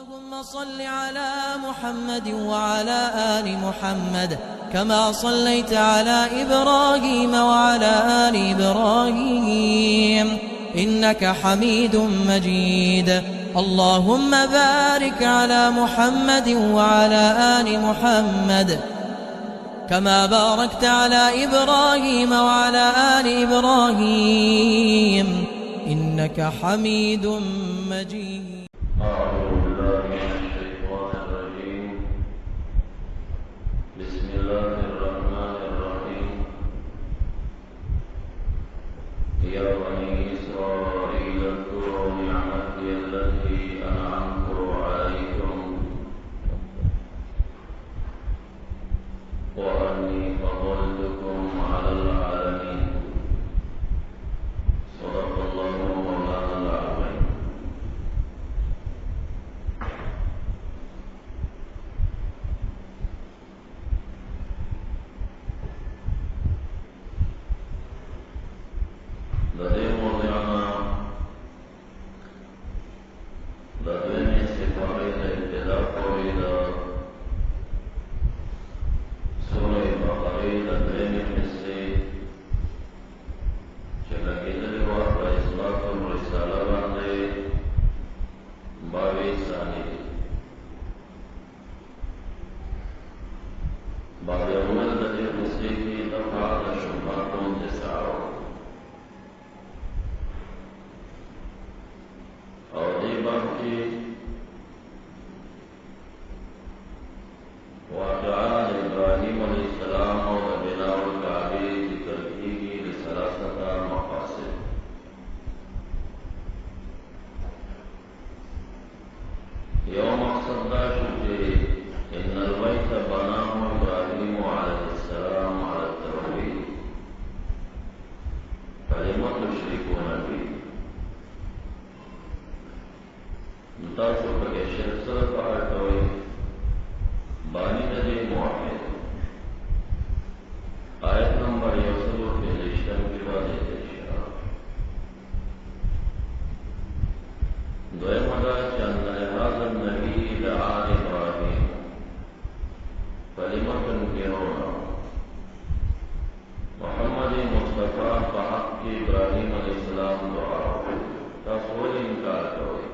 اللهم صل على محمد وعلى آل محمد كما صليت على إبراهيم وعلى آل إبراهيم إنك حميد مجيد. اللهم بارك على محمد وعلى آل محمد كما باركت على إبراهيم وعلى آل إبراهيم إنك حميد مجيد. أعوذ بالله من الشيطان الرجيم. بسم الله الرحمن الرحيم. يا بني إسرائيل اذكروا نعمتي التي أنعمت عليكم وأني فضلتكم على العالمين. صدق الله مولانا العظيم. لدي موضعنا لديني سفاري الابتداء قويدا سورة بقري لديني حسي شلقي دلوا رئيسلات الرسالة باندي باوي ثاني بعد أول لدي حسي کی دفعة شبهاتون تسعو اور دی باب کی واقعات ابراہیم علیہ السلام اور بناء الکعبہ ذکر کی گئی لثلاثۃ مقاصد. یوم مقصد دا شو کہ ان البیت بناه ابراہیم علیہ السلام علی التوحید فلم تشركون به. تاسو پکې شرک سره پاره کوي باندې د موحد آیت نمبر 123 کې باندې اشاره دویم دا چې ان هذا النبي دعا ابراهيم فلم تنكرون محمد مصطفی په حق کې ابراهيم عليه السلام دعا تاسو ولې انکار کوئ؟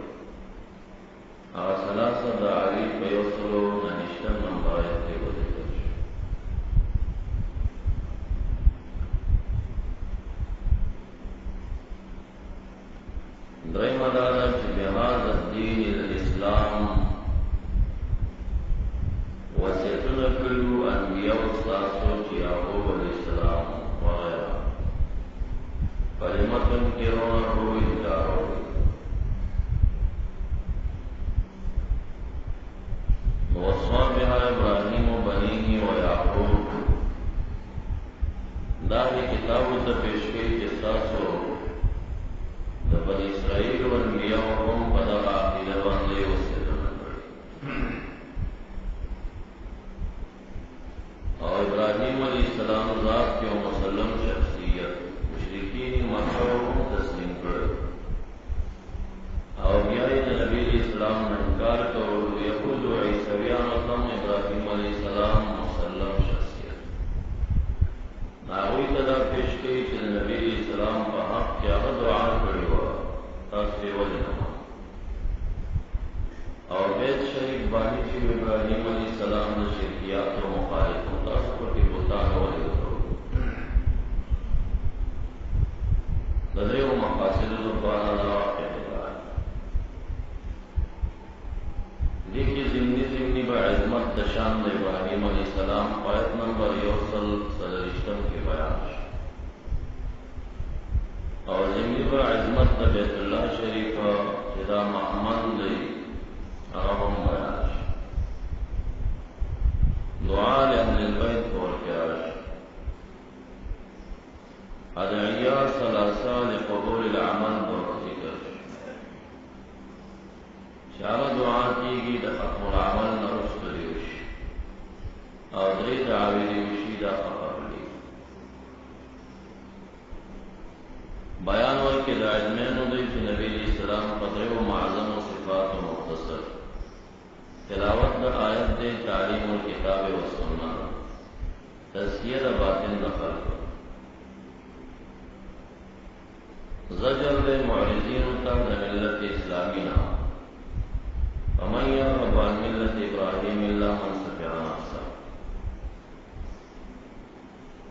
ثلاثة دعاوی بیوصلو ننشتم نمبر آیت کے وزیدر درئی مدارہ چی بہاز الدین الاسلام وسیتن کلو انبیاء ساسو چی یعقوب علیہ السلام وغیرہ فلمتن کرون رو انکارو وصفا بها ابراہیم و بنیه و یعقوب. داہی کتابو تا پیشکئی جساسو دا بنی اسرائیل و انبیاء و هم پدا عقیدہ باندے وسیدن کردی. اور ابراہیم علیہ السلام ذات کے مسلم شخصیت مشرکین مکہ و هم تسلیم کرد. اور بیائی نبی علیہ السلام نے انکار کرو یہود و عیسویان اطلام ابراہیم علیہ السلام مسلم شخصیت ناوی تدا پیش کئی چل نبی علیہ السلام پا حق کیا دعا کری ہوا تاثری ولی نما اور بیت شریف بانی چی ابراہیم علیہ السلام نے شرکیات و مخالف تاثر کی بطان ولی دو لدے و مقاصد زبانا واقع دیکھیے ضمنی بعظمت دشان ابراہیم علیہ السلام آیت نمبر 130 کے بیان اور ضمنی بعظمت بیت اللہ شریف جدا محمد لی عربم بیان دعا لأهل البيت والكراش ادعیاء ثلاثہ لقبول العمل ذکر چارہ دعا کی گی دا ختم العمل نرست دیوش اور دری دعوی دیوشی دا قبلی بیان ہوئی کہ دا علمین دی کہ نبی علیہ السلام قدر و معظم و صفات و مختصر تلاوت دا آیت دے تعلیم الکتاب و سننا تزکیہ دا باطن نقل زجر دے معرضین تا دا ملت اسلامینا ومن یرغب عن ملت ابراہیم الا من سفح نفسه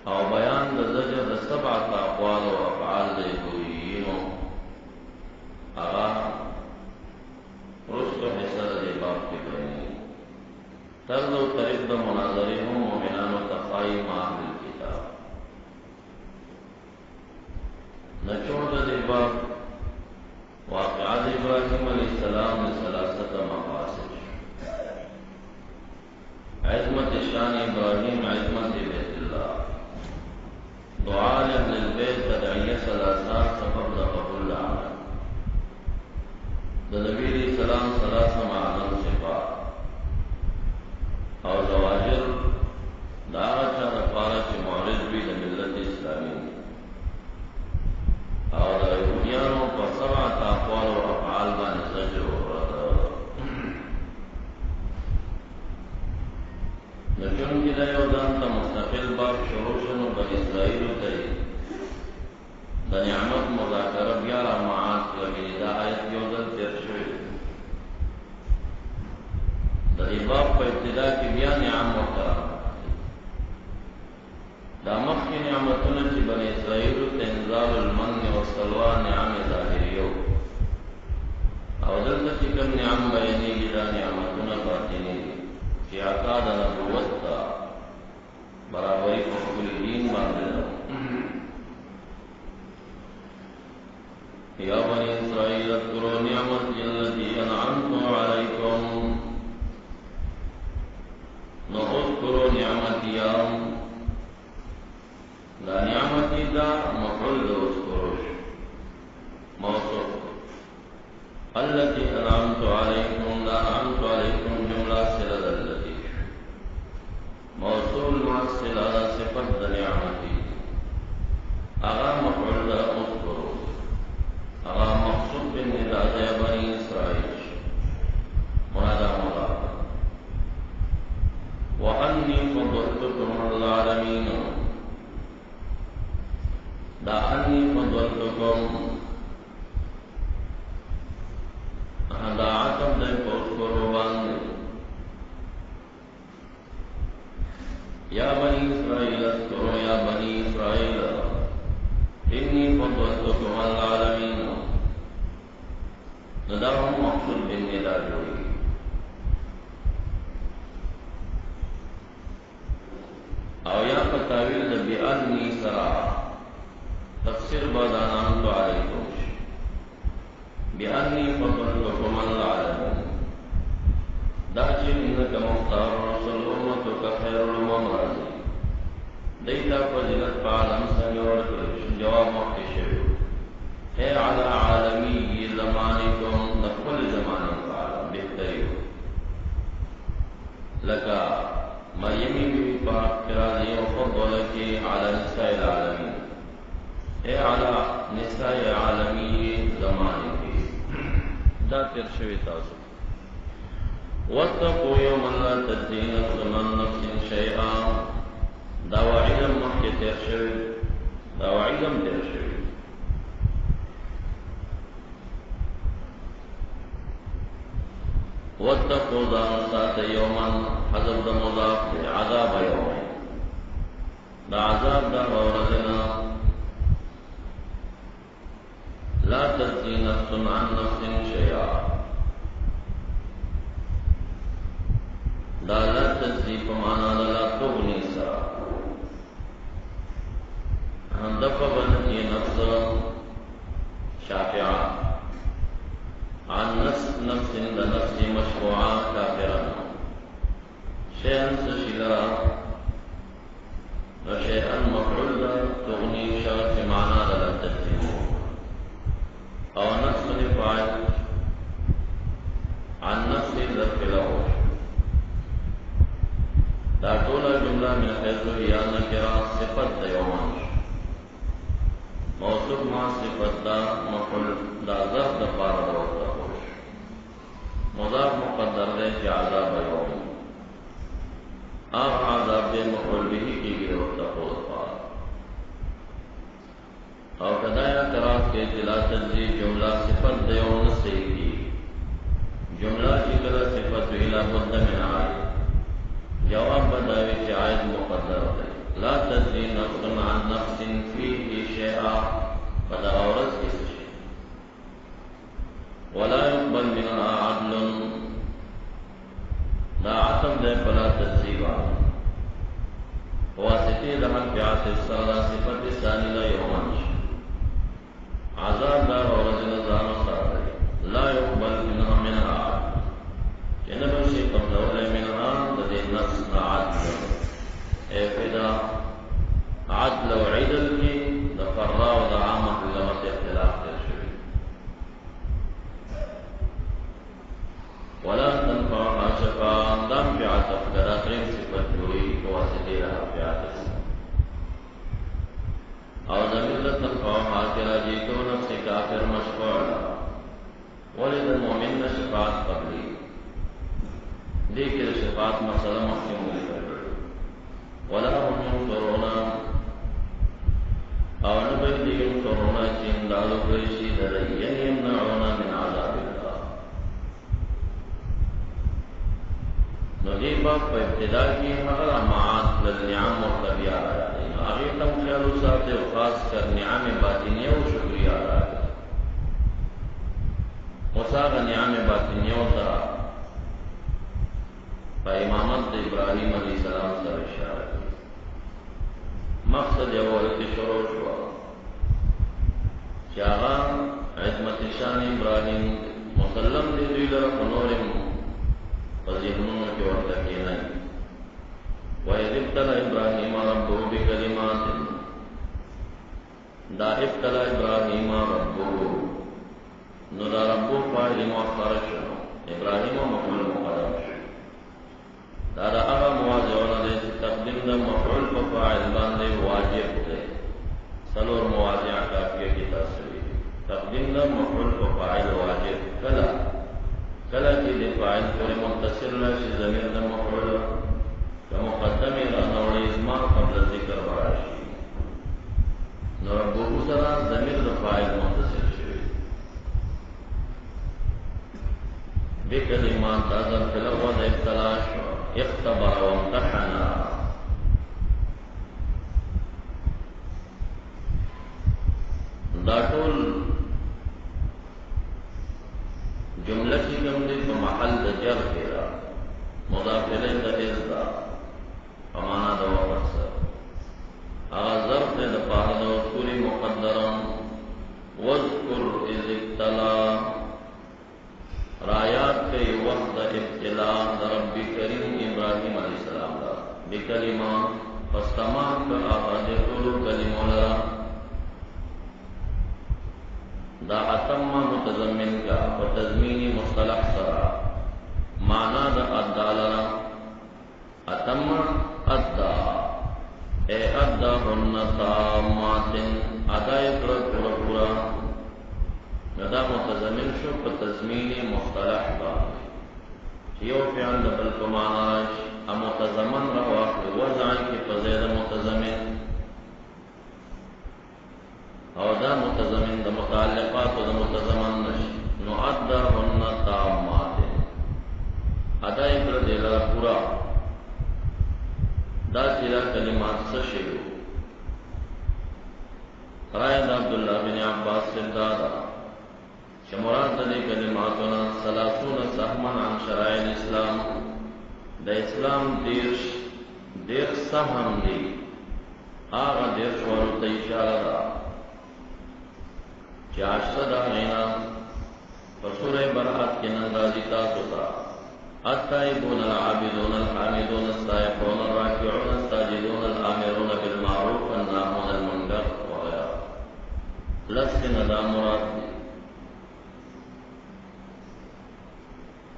او بیان دا زجر دا سبعت اقوال و افعال دا یهودیینو آغا رسط و حصر دے باب کی بینی طرز و طریق دا مناظری ہوں مومنان و تقائی مع اہل الکتاب نچوڑ دا دے باب واقعات ابراہیم علیہ السلام لثلاثت مقاصد عظمت شان ابراہیم عظمت بیت اللہ دعاء لأهل البيت تدعية ثلاثة سبب قبول العمل النبي عليه السلام ثلاثة معظم صفات او زواجر دعوة رفارة معرض بي لملة الإسلامية او دا يهوديانو فسبعة أقوال وأفعال بان زجر ورد نجون کی دا یودان تا مستقل باب شروع شنو بن اسرائیل تایی دا نعمت مذاکر بیارا معاد لگی دا آیت یودن تیر شوی دا دی باب پا ابتدا کی بیا نعم محترم دا مخی نعمتون چی بن اسرائیل تنزال المن والسلوى نعم ظاهریو او دلتا چی کم نعم بینی گی دا نعمتون باطنی گی چی عقاد نبوت تا برابری فقل دین باندل یا بنی اسرائیل اذکروا نعمتی التي انعمت علیکم اذکروا نعمتی لا نعمتی دا مفعول اذکروش موصوف التي انعمت علیکم لا انعمت علیکم جملہ صلہ التي موصول مع صلہ صفت نعمتی اغا مفعول اذکرو اغا مقصود بالنداء یا بنی اسرائیل منادى مضاف وأني فضلتكم على العالمين دا أني فضلتكم دا عتب دے فاذكروا بان يا بني إسرائيل اذكروا يا بني إسرائيل إني فضلتكم على العالمين نداهم مقصود بالنداء جوئی او یا فتاویل دا بِأَنِّي سرا تفسیر بادانان تو علیکم بِأَنِّي فضلتكم على العالمين دا چین انکا مختار رسول امتو کا خیر الامم رازی دیتا فضلت پا عالم سنیور کرش جواب محتشو ہے علی عالمی زمانکم دا کل زمانک عالم بہتریو لکا مریمی بھی پاک قرآنی وفضلکی علی نساء العالمین اے علی نساء عالمی زمانکی دا ترشوی تاسو واتقوا يوما لا تجزي نفس عن نفس شيئا دا وعیدم مخی ترشوی دا وعیدم ترشوی واتقوا دان سات یوما حضر دا مضاف عذاب یوم دا عذاب دا غورزنا لا تجزي نفس عن نفس شيئا دا لا تجزي فمانا لا تغني سرا دفع بنتي نفس شافعا عن نفس دا نفس مشروعا كافرا شيئا سشلرا وشيئا مفعولا تغني شرط معنى لا تجزي او نفس فاعل عن نفس ظرف له دا ټوله جمله من حيث یا نکرا صفت د یوم موصوف ما صفت دا مفعول دا ظرف د پاره ورته مضاف مقدر دے کہ عذاب یوم آپ عذاب دے مفعول به کی گئے وقتقو دفار او کدایا قرآن کے لا تجزی جملہ صفت دے ونسے کی جملہ چکل صفت ویلا بد من آئے جواب بداوی چی عائد مقدر دے لا تجزی نفس عن نفس فیه شیعہ بدا عورت کس شیع ولا يقبل منها عدل دا عتم دے فلا تجزیبا واسطی دہن پیاس السرہ صفت ثانی لا یومنش عذاب دار عورت نظام ساتھ لا يقبل منها عدل جنب شی قبل منها لدي نفس عدل اے فدا عدل و عدل کی دفرہ و دعامت لمس اختلاف ترشوی ولا تنفعها شفاعة دام في عطف دراترين صفت جوئی واسطی رہا في عطف او ضمیر تنفعها کرا جیتو نفس کافر مشفوع لها ولد المؤمن شفاعت قبلی دیکھر شفاعت مسئلہ محکم لکر ولا هم ينصرون او نبدی ينصرون چین دالو قریشی درین يمنعون من عذاب اللہ نجیبا پا ابتدا کی مغلا معاد للنعم مرتبیہ آیا آغیر تم خیالو ساتے و خاص کر نعم باطنیہ و شکریہ آیا مساغ نعم باطنیہ و سرا پا امامت ابراہیم علیہ السلام سر اشارہ کی مقصد یوالت شروع شوا چاہا عظمت شان ابراہیم مسلم دی دوی لرف نورم وزیحنون کی وقت کی نہیں وَإِذِ ابْتَلَى إِبْرَاهِيمَ رَبُّهُ بِكَلِمَاتٍ دا ابتلا ابراہیم ربه نو دا ربو فاعل مؤخر شو ابراہیم مفعول مقدم شو دا اغا مواضعون دے تقدیم دا مفعول فاعل باندے واجب دے سلور مواضع کافیہ کی تصویر تقدیم دا مفعول فاعل واجب کلا چی دے فاعل پر متصل راشی ضمیر دا مفعول کمقدمی رانوڑی اسما قبل ذکر براشی نو ربو سرا ضمیر دا فاعل متصل شوی بکلمان تازم فلغوض ابتلاش اختبر وامتحنا دا ټول جمله چې کوم دي په محل د جر کې را مضاف الیه د ازدا په معنا د وقت سره هغه ظرف د پاره د اصول مقدرن واذكر اذ ابتلا رایات کے وقت ابتلاء رب کریم ابراہیم علیہ السلام دا بکلمات فاستماع کا آغاز طول کلمولا دا اتم متضمن کا وتضمینی مصطلح سرا معنی دا ادالنا اتم ادا اے ادا ہن تامات ادائے پورا پورا ندا متضمن شو پر تضمینی مصطلح با یو فعل دبل کماناش متضمن رواق وضعی کی فزید متضمن او دا متضمن دا متعلقات و دا متضمن نش نو ادا هن تامات ادائی پر دیلا پورا دا سیلا کلمات سشیو رائد عبداللہ بن عباس سے دادا شمرات دلی کلماتنا 30 سہما عن شرائع الاسلام دا اسلام دیر سہم دی آغا دیر شوارو تا اشارہ دا چی عشر دا غینا فسور برحت کی نندازی تاسو تا التائبون العابدون الحامدون السائحون الراکعون الساجدون الآمرون بالمعروف والناهون المنکر وغیرہ لس ندا مراد دی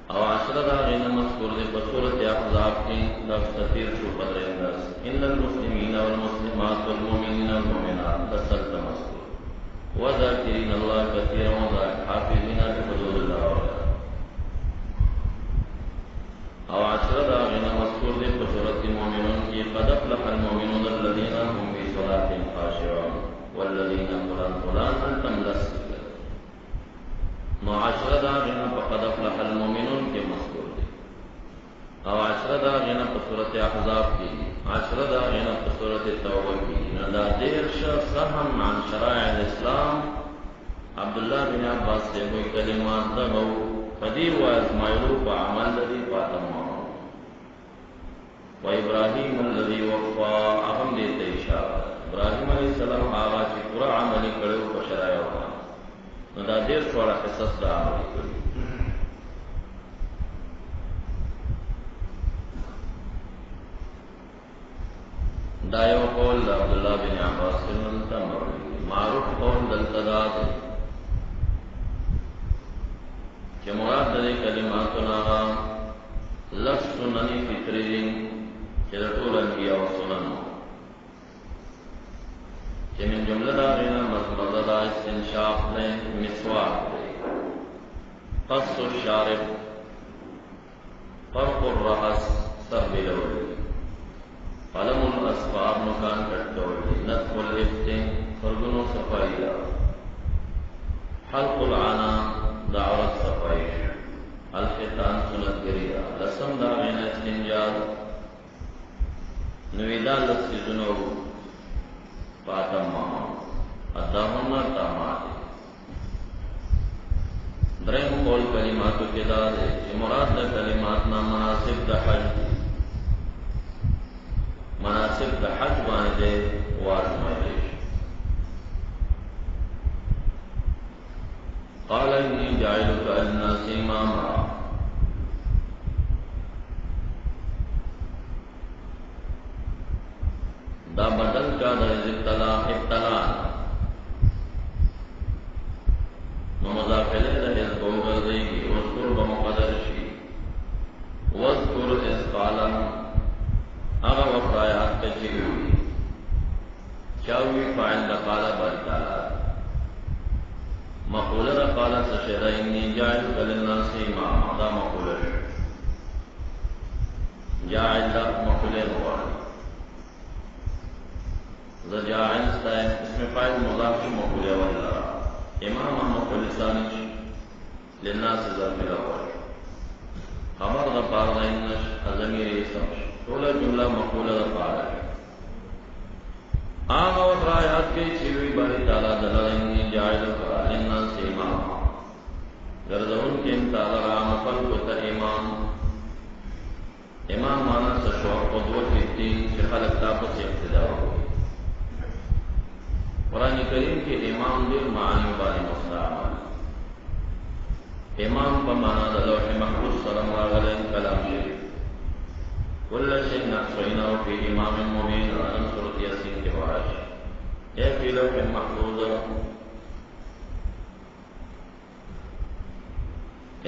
او عشرہ دا غین مذکور دے بصورت احزاب کی تفسیر شو بدر انداز ان المسلمین والمسلمات والمؤمنین والمؤمنات تسلط مذکور وذاکرین اللہ کثیرا وذاک حافظین لحدود اللہ وغیرہ فلان انتم لست نو 10 دا غنا فقد افلح المؤمنون کې مذکور دي او 10 دا غنا په سورۃ احزاب کې 10 دا غنا په سورۃ توبه کې نو دا دیرش سهم عن شرائع الاسلام عبد الله بن عباس سے کوئی کلمات دغو فدیر و ازمایلو په عمل الذي فاطمه و ابراهيم الذي وفى اهم دې ته اشاره ابراهيم عليه السلام هغه چې پورا عمل کړو په شرایع نو دا دیر شوړه قصص دا عمل کړی دا یو قول عبد الله بن عباس رضی معروف قول دلته چې مراد دې کلماتنا لفظ سنن فطری چې ټول انبیاء او سنن چې من جمله دا غینا مضمون دا استنشاق نے مسواک قص الشارب فرق الرأس سر بلول قلم الاسفار مکان کټول نطف الافت فرغنو صفائی حلق العانا دعوت صفائی الختان سنت گریا لسم دا غینا استنجاد نویدا لسیزنو پاتما اداهن تامات درم قول کلماتو کے دارے کہ مراد دا کلمات نا مناسب دا حج مناسب دا حج بانے دے وازمائش قال انی جائلک الناس اماما دا بدل کا دا ابتلا مضافلے دا حزب و غرزی کی وذکر بمقدر شی وذکر اس قالا اغا وقایات کا چیوی چاوی فائل دا قالا بارتالا مقولہ دا قالا سشہر انی جائل کلناس امام دا مقولہ جائل دا مقولہ موانی زجاعن ستائن اسم فائل مضاف مقولہ واللہ امام مقول ثاني للناس ظرف الاول خبر دا پار دا انش ضمیر اسم طول جملہ مقولہ دا پار آغا و رایات کے چیوی باری تعالی دلال انی جائلکا للناس امام گردون کے امتالا رام خلق تا امام مانا سشور قدوت الدین چی خلق تاپس اقتدار ہوئی قرآن کریم کے امام دیر معانی بانی مستعمل امام پا مانا دا لوح محفوظ سلام راغلین کلام شریف کل شئی نقصیناو فی امام مبین رانم صورت یاسین کے وعاش اے فی لوح محفوظ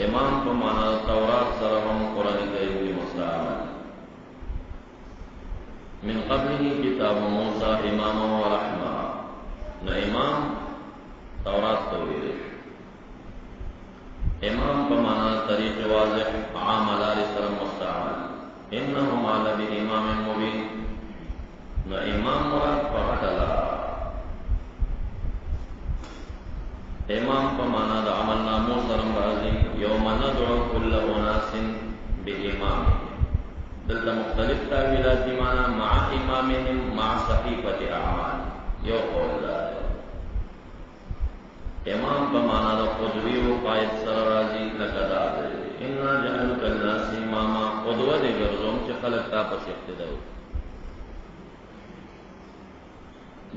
امام پا مانا تورات سلام قرآن کریم کی مستعمل من قبله کتاب موسیٰ امام و رحمہ نو امام تورات تویر امام پمانا طریق واضح عام علی سلام مستعمل انہم علی بی امام مبین نو امام مراد پہتلا امام پمانا دا عمل نامو سلام رازی یوم ندعو کل اناس بی امام دلتا مختلف تاویلات دی مانا مع امامهم مع صحیفت اعمال یو قول دا امام بمانا دا قدوی و قائد سر رازی لکدا دے انا جعلک الناس اماما قدوہ دے گرزوم چی خلق تا پس اقتداؤ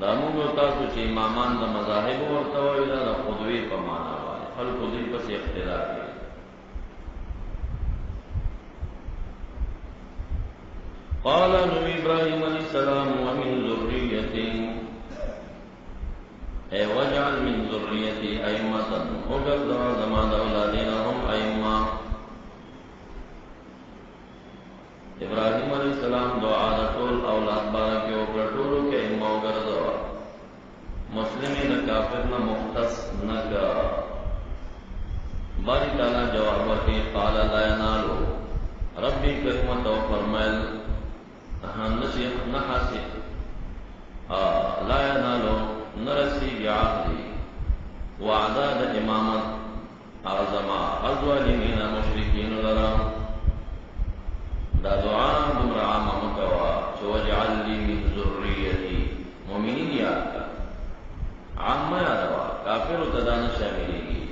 دا مونگو تاسو چی امامان دا مذاہب ورطوئی دا قدوی بمانا والے خلق دی پس اقتدا دے قال نبی ابراہیم علیہ السلام ومن ذریتی اے وجعل من ذریتی ائمتا وگردہ زمان اولادین هم ائمہ ابراہیم علیہ السلام دعا دا طول اولاد بارکی وکرطولو کے ائمہ وگردہ مسلمین کافرنا مختص نکا باری تعالی جواب ورکی قال لا ینالو ربی کرمت و فرمائل نحاسی لا ینالو نرسی بعهدی وعدا د امامت اعظما الظالمین مشرکین لرا دا دعا دمرا عام مکوا چو وجعل لی من ذریتی مومنین یاد کا عام یادوا کافر و تدان شاملی گی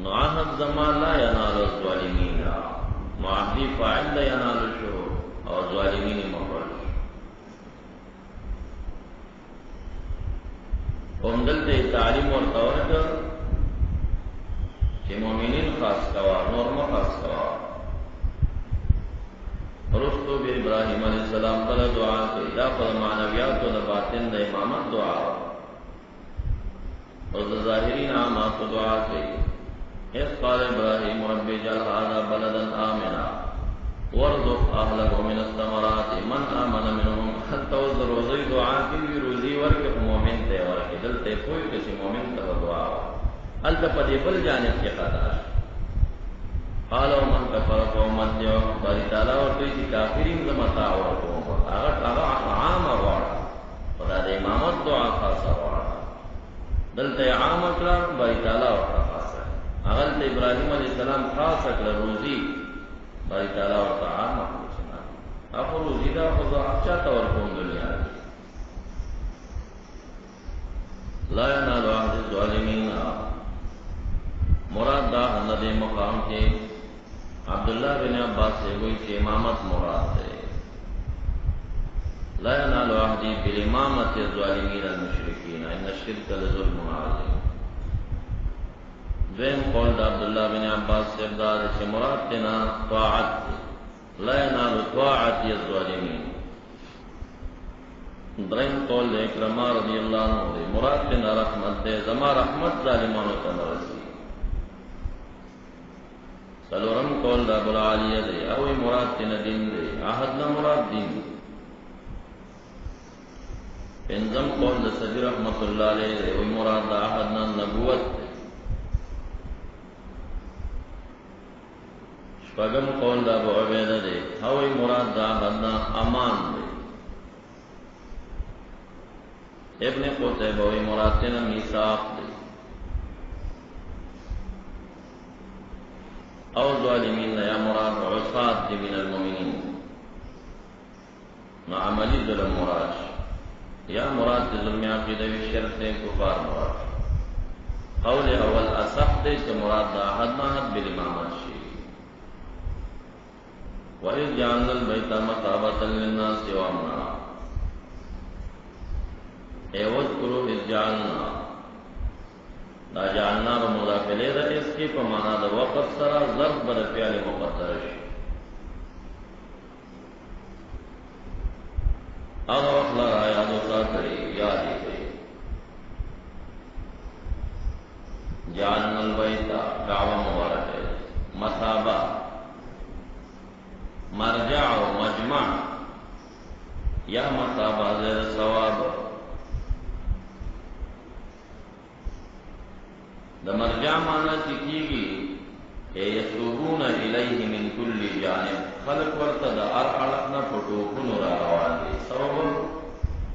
نعهد زمان لا ینال الظالمین معهدی فاعل لا ینال الشهور او ظالمین مفرد دلته تعلیم ورته چې مؤمنین خاص کوا نور ما خاص کوا رسول به ابراهیم علیہ السلام پر دعا کوي دا په معنویات او د باطن د امامت دعا او د ظاهرین عامات دعا کوي اس قال ابراهیم رب اجعل هذا بلدا آمنا وارزق اهله من الثمرات من آمن منهم حتى وزروزی دعا کوي روزي ورکه مؤمن ته ورکه دلته کوئی کسی مؤمن ته دعا الته په دې بل جانب کې قضا قال ومن كفر فأمتعه باری تعالی ورته چې کافرین زمتا ورکو هغه عام ورته خدا د امامت دعا خاصه ورته دلته عام کړه باری تعالی ورته خاصه هغه د ابراهیم علیه السلام خاصه کړه روزي باری تعالی ورته عام کړه اخو روزي دا خو اچھا تور کوم دنیا لا ينال عهد الظالمین مراد دا حضرت مقام کے عبداللہ بن عباس سے ہوئی کہ امامت مراد ہے لا ينال عهدی بالامامت الظالمین المشرکین ان الشرک لظلم عظیم دویم قول دا عبداللہ بن عباس سے ابداد سے مراد تینا طاعت لا ينال طاعت الظالمین درین قول دے اکرمہ رضی اللہ عنہ دے مراد تینا رحمت دے زما رحمت ظالمانو تنرسی سلورم قول دا بلعالیہ دے اوی مراد تینا دین دے عہدنا مراد دین دے پنزم قول دا صدی رحمت اللہ علیہ دے اوی مراد دا عہدنا نبوت دے شپگم قول دا ابو عبیدہ دے اوی مراد دا عہدنا امان دے ابن قتیبہ اوی مراد تینا میثاق دے او ظالمین یا مراد عصات دی من المؤمنین نو عملی ظلم مراد یا مراد دی ظلم عقیدہ و شرک دی کفار مراد قول اول اصح دی کہ مراد دا حد ناحد بالامامت شی وَإِذْ جَعَلْنَا الْبَيْتَ مَثَابَةً لِلنَّاسِ وَأَمْنًا وَاذْكُرُوا إِذْ جَعَلْنَا دا جعلنا با مضافلے دا اس کی پا مانا دا وقت سرا ظرف بدا فعل مقدرش آغا وقت لارا یادو ساتری یادی کئی جعلنا البیتا کعبہ مبارک ہے مثابہ مرجع و مجمع یا مثابہ زیر ثواب دا مرجع مانا چکیگی کہ یسوبون الیہ من کل جانب خلق ورطا دا ارحلقنا پٹوکن را روان دی سبب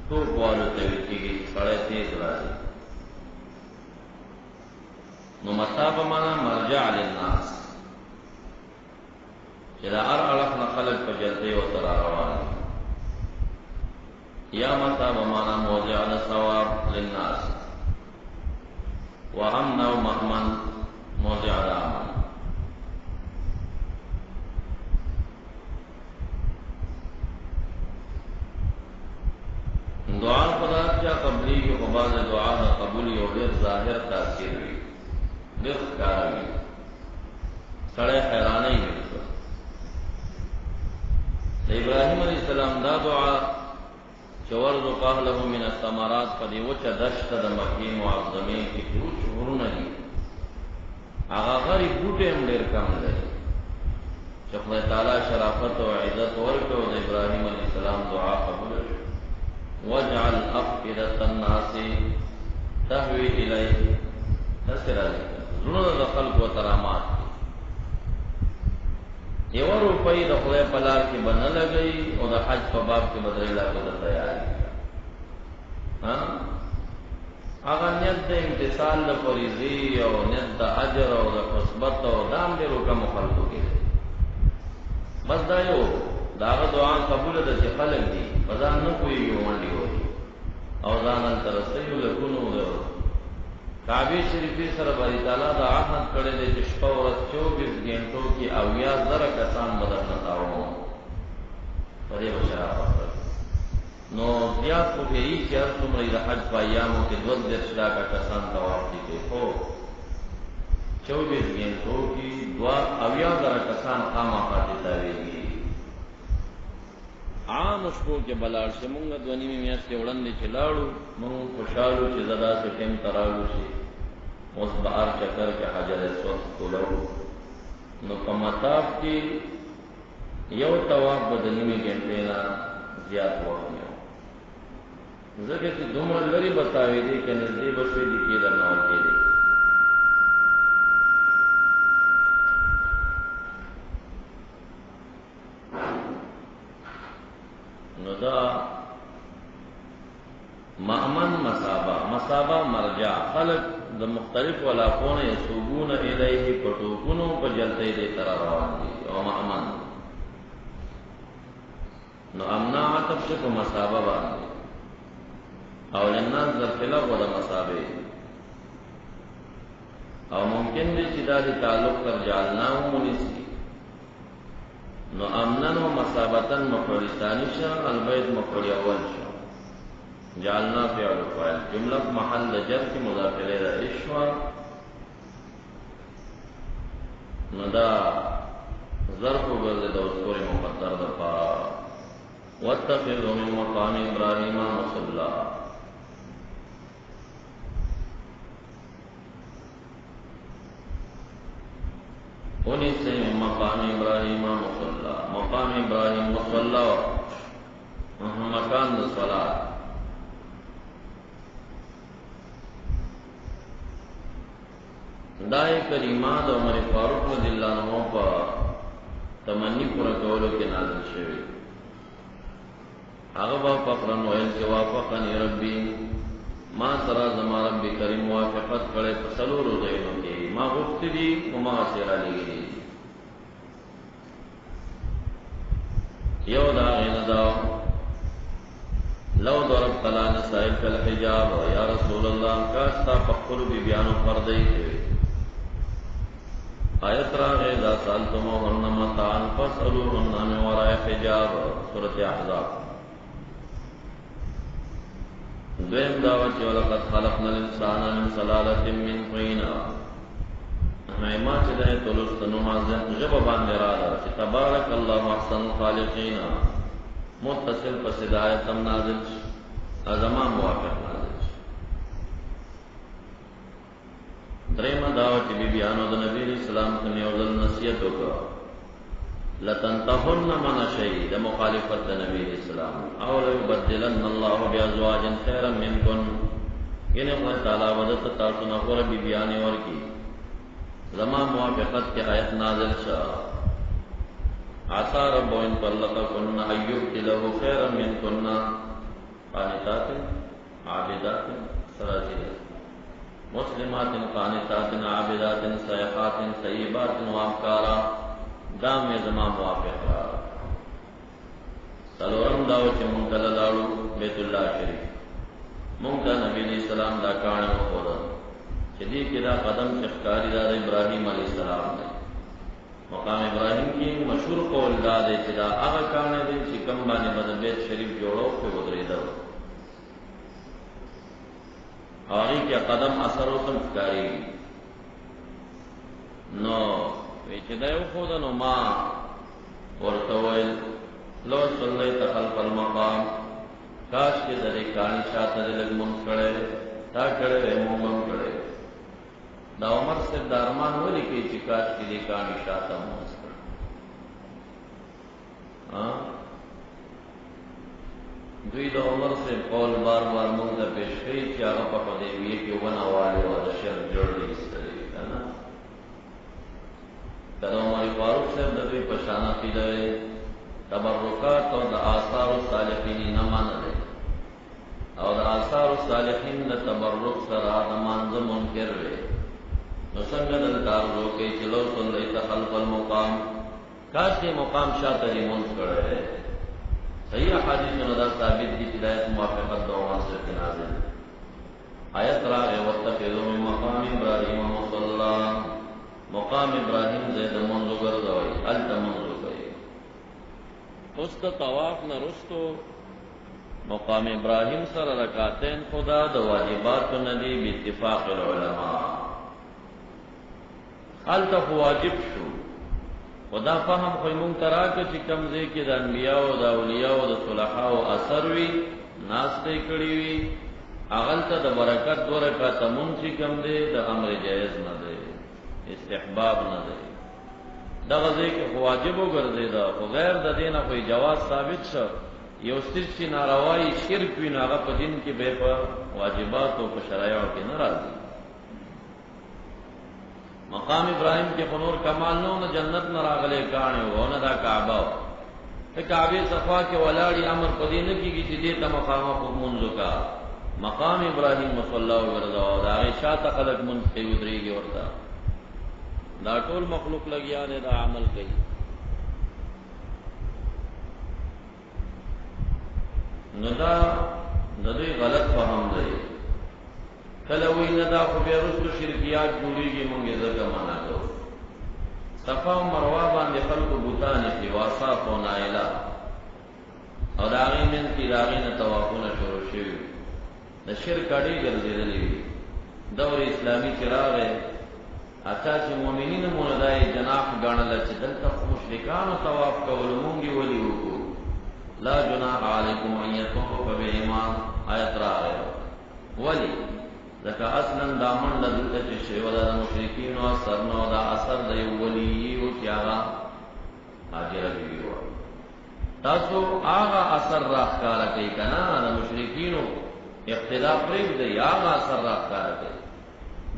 توپ والو تاویتیگی سڑے تیز رازی نو مصاب مانا مرجع للناس کہ دا ارحلقنا خلق پا جلتے و ترا روان دی یا مصاب مانا موضع دا ثواب للناس وَأَمْنَ وَمَأْمَنْ موضع الْأَمَنْ دعا خدا کیا قبلی کی خباز دعا دا قبولی و غیر ظاہر تاثیر بھی غیر خکارا بھی سڑے حیرانے ہی بھی ابراہیم علیہ السلام دا دعا چورزق اهله من الثمرات پدی وچا دشت دا مکی معظمی کی وچ غرون دی آغا غری بوٹے ہم دیر کم دے چخدای تعالی شرافت و عزت ورکو دا ابراہیم علیہ السلام دعا قبول وجعل افئدة الناس تهوی الیہ نصر علیہ ظلون دا خلق و ترامات یو روپۍ د خدای په لار کې به نه لګوي او د حج په باب کې به درې لاکو ته تیار هغه نیت د امتثال د فریضې او نیت د اجر او د قسمت او د هم ډېرو کمو خلکو کې بس دا یو د هغه دعا قبوله ده چې خلک دي په ځان نه پوهېږي غونډې وهي او ځان هلته رسوي لکونو د کعبې شریفې سره باری تعالی دا عهد کړی دی چې شپه ورځ 24 ګنټو کې 80,000 کسان به درنه تاوم په دې به شرافت نو زیات خو به یې چې هر څومره د حج په ایامو کې 22 لاکه کسان طواف دي کوي خو 24 ګنټو کې 80,000 کسان خامخا دې تاویږي عام شپو کې بلاړ شي مونږ 2.5 میاشتې وړاندې چې لاړو مونږ خوشحالو چې زه داسې ټیم ته راغلو چې اوس به هر چکر کې حجر اسود ټولو نو په مطاف کې یو طواف به د نیمې ګنټې نه زیات وخت نه ځکه چې دومره لرې به تاویدې که نږدې به شوې دي کې درنه ورکېدې نو دا مأمن مسابه مرجع خلق د مختلف علاقونو یسوبون الیه پټوکونو په جلتې دې تر روان دي او مأمن نو امنا عطف څه په مسابه باندې او لناس ذکلا و د مسابه او ممکن دی چې دا د تعلق تر جعلنا مونسی نو امنن و مسابتن مفعول ثانی شا البيت مفعول اول شا جعلنا فعل فاعل جمله محل جر کی مداخله دا اشوا نو دا ظرف وګرځي د اصول مقدر د پا واتخذوا من مقام ابراهيم مصلى ونی سے مقام ابراہیم مصلی مقام ابراہیم مصلی مکان د صلات دای کریمه د عمر فاروق رضی الله عنه په تمنی پورا کولو کې نازل شوی هغه په قرآن ویل چې وافقنی ربی ما سره زما رب کریم موافقت کړي په څلورو ځایونو کې ما غوښتي دي او ما سره لګي یو دا غینه دا لو ضربت لنا سائل الحجاب یا رسول الله کاستا پخلو بی بیانو پردی کوي آیت راغه دا سالتموهن متاعا فاسألوهن من وراء حجاب سورۃ احزاب دویم دعوت چې ولقد خلقنا الانسان من سلالة من طين ما چې ده تلوستنو مازه جب باندې راځي چې تبارک الله احسن الخالقین متصل پس ہدایت هم نازل ازما موافق نازل دریم دعوت بی بیانو د نبی اسلام ته یو ځل نصیحت وکړه لتنتهن من شيء د مخالفت د نبی اسلام او يبدلن الله بازواج خيرا منكن ینه الله تعالی ودت تاسو نه اور بی بیان ورکی زما موافقت کی آیت نازل شا عسى رب ان طلقكن ان يبدله خيرا منكن قانتات عابدات سراجيات مسلمات قانتات عابدات سائحات طیبات وابکارا دام میں زما موافق را سلورم داو چې مونږ ته لاړو بیت الله شریف مونږ ته نبی علیہ السلام دا کاڼه وخوړه چې دې کې دا قدم ښکاری دا ابراهیم علیہ السلام دی مقام ابراهیم کې مشهور قول دا دی چې دا هغه کاڼه دی چې کوم باندې د بیت شریف جوړو په ودرېدل هغه کې قدم اثر او تم ښکاری نو چې دا یو خدای نو ما ورته ویل لو صلیت خلف المقام کاش کې درې کانی شاته لګ مونږ کړه تا کړه مونږ کړه دا عمر سے دارمان ولی کې چې کاش کې دې کانی شاته مونږ کړه دوی د عمر سے قول بار بار مونږ ته پیش کړي چې هغه په دې وی کې وناواله او شر جوړ دي ستړي کنه دا عمر فاروق صاحب د کفر پشان عقیده تبرکات او د آثار الصالحین نه منل او د آثار الصالحین د تبرک سره د مانځ منکر وي نو څنګه د کارو کې چلو صلیت خلف المقام کاش کې مقام شاته دی مونږ کړه صحیح حدیث نو دا ثابت دي چې د موافقت د عنصر کې نازل آیت راغه وتقذو من مقام ابراهیم مصلا مقام ابراهیم زید منځ ګرځوي الته منځ کوي اوس ته طواف نه رستو مقام ابراهیم سره رکعتین خدا د واجبات ندی به اتفاق العلماء الته واجب شو خدا فهم خو مونږ تراکه چې کمزې کې د انبیاء او د اولیاء او د صلحاء او اثر وی ناشته کړی وی اغلته د برکت دوه رکعات مونږ چې کم دی د امر جایز نه دی استحباب نه دی دا غزه کې واجب وګرځي دا خو غیر د دینه کوئی جواز ثابت شو یو ستر ناروایی شرک وی ناغه په دین کې به په واجبات او په شرایع کې ناراضي مقام ابراهیم کې خنور کمال نو جنت نه راغله کانه ونه دا کعبه ته کعبه صفا کې ولاړی امر پدې نه کیږي چې دې ته مقام په منځو کا مقام ابراهیم صلی الله علیه وسلم دا شاته خلق منځ کې ودرېږي ورته دا ټول مخلوق لګیا نه دا عمل کوي نو دا د دې غلط فهم دی کله وی نه دا خو بیا رسو شرکیات جوړیږي مونږه زګه معنا کوو صفا او مروه باندې خلکو بوتان دي واساف او نایلا او دا غینن کی راغینه توافونه شروع شوی د شرک اړې ګرځېدلې دور اسلامي چراغ اته چې مؤمنین مونږ دای جناح غاڼل چې دلته مشرکان طواف کول مونږی ولي وکړو لا جناح علیکم ان یطوف بهما آیت راغله ولی ځکه اصلا دا منډه دلته چې شیوه د مشرکین او اثر نو دا اثر دی ولی او چې هغه هاجره بیو تاسو هغه اثر راښکاره کوي کنه د مشرکینو اقتدا پرېږ دی هغه اثر راښکاره کوي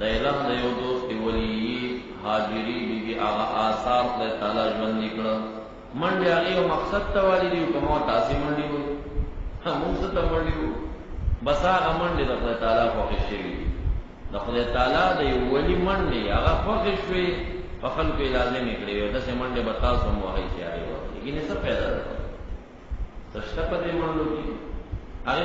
د اعلان د یو دوست ولی حاضری بیبي هغه آثار الله تعالی ژوند نکړه منډه هغه مقصد ته والی دی کومه تاسو منډه وو موږ ته منډه وو بس هغه منډه د خدای تعالی خوښ شي د خدای تعالی د یو ولی منډه هغه خوښ شوي په خلکو لازم کړی و د سه منډه به تاسو مو هي شي هغه لیکن څه پیدا ده څه په دې منډه کې هغه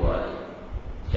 وایي چې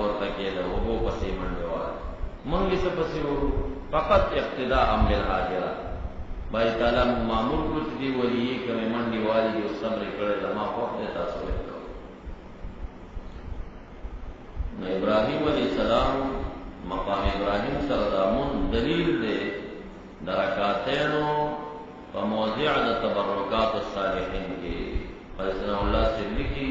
ورته کېده او وو پسې منډه وایي مونږ یې څه پسې وو فقط اقتداء بالحاجره بای تعالی مامور کو دې ولی کومه منډه والی او صبر کړل ما خو تاسو نو ابراهیم علیہ السلام مقام ابراهیم سره دامون دلیل دے درکاتینو و موضع دا تبرکات الصالحین کی فیسنا اللہ سے لکھی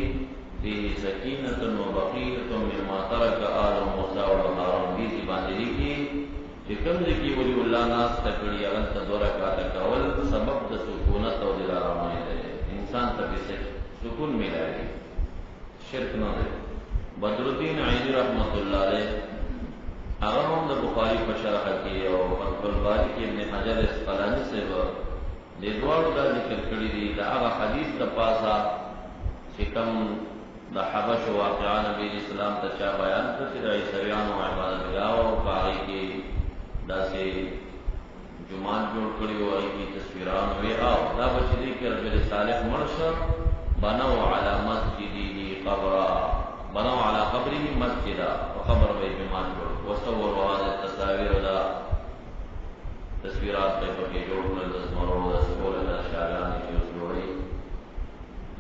فیه سکینت و بقیت مما ترک آل موسیٰ و هارون بیزی باندې لکھی چکم لکی ولی اللہ ناس تکڑی اغلط دورکاتا کول سبب دا سکونت و دلارامائی دے انسان تبی سے سکون ملائے شرک نہ دے بدر الدین عینی رحمت اللہ علیہ هغه هم د بخاری په شرح کې او فتح الباری کې ابن حجر اسقلانی سے و د دوړو دا ذکر کړی دی دا هغه حدیث د پاسا چې کوم د حبش واقعا نبی اسلام ته چا بیان کړ چې د عیسویانو عبادت گاه او پای کې داسې جمعات جوړ کړی و او کی تصویران وی او دا بچی کې رجل صالح مرشه بنو علی مسجدی قبرا بنو علی قبره مسجدا وقبر به جمعات جوړ وصوروا هذه التصاوير ولا تصویرات په کې جوړول د زمرو د سکول د شاعران چې وسلوړي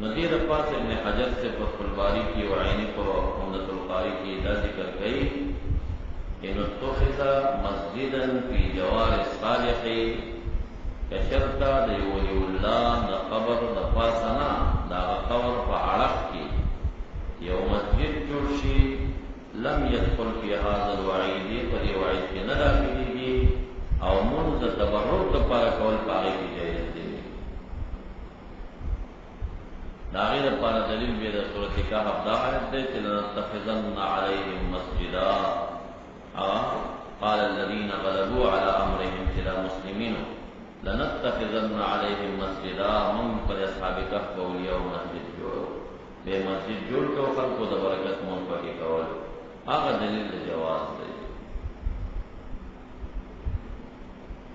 ندی د پاس ابن حجر سے فتح الباری کی و عینی پر عمدۃ القاری کی دا ذکر کئی ان اتخذ مسجدا فی جوار الصالح کشرتا د ولی الله د قبر د پاسنا دا قبر په اړه کې یو مسجد جوړ شي لم يدخل في هذا الوعيد فدي وعيد کې نه داخليږي او منذ تبرک د پاره کول پاره کې جایز دي دا غیر لپاره دلیل به د سورۃ کهف دا آیت ده چې لنتخذن عليهم مسجدا قال الذين غلبوا على امرهم الى مسلمين لنتخذن علیہم مسجدا من پر اصحاب کہف اولیاء مسجد جوڑو بے مسجد جوڑ کو خلق و برکت مون پکی کول آغا دلیل جواز دے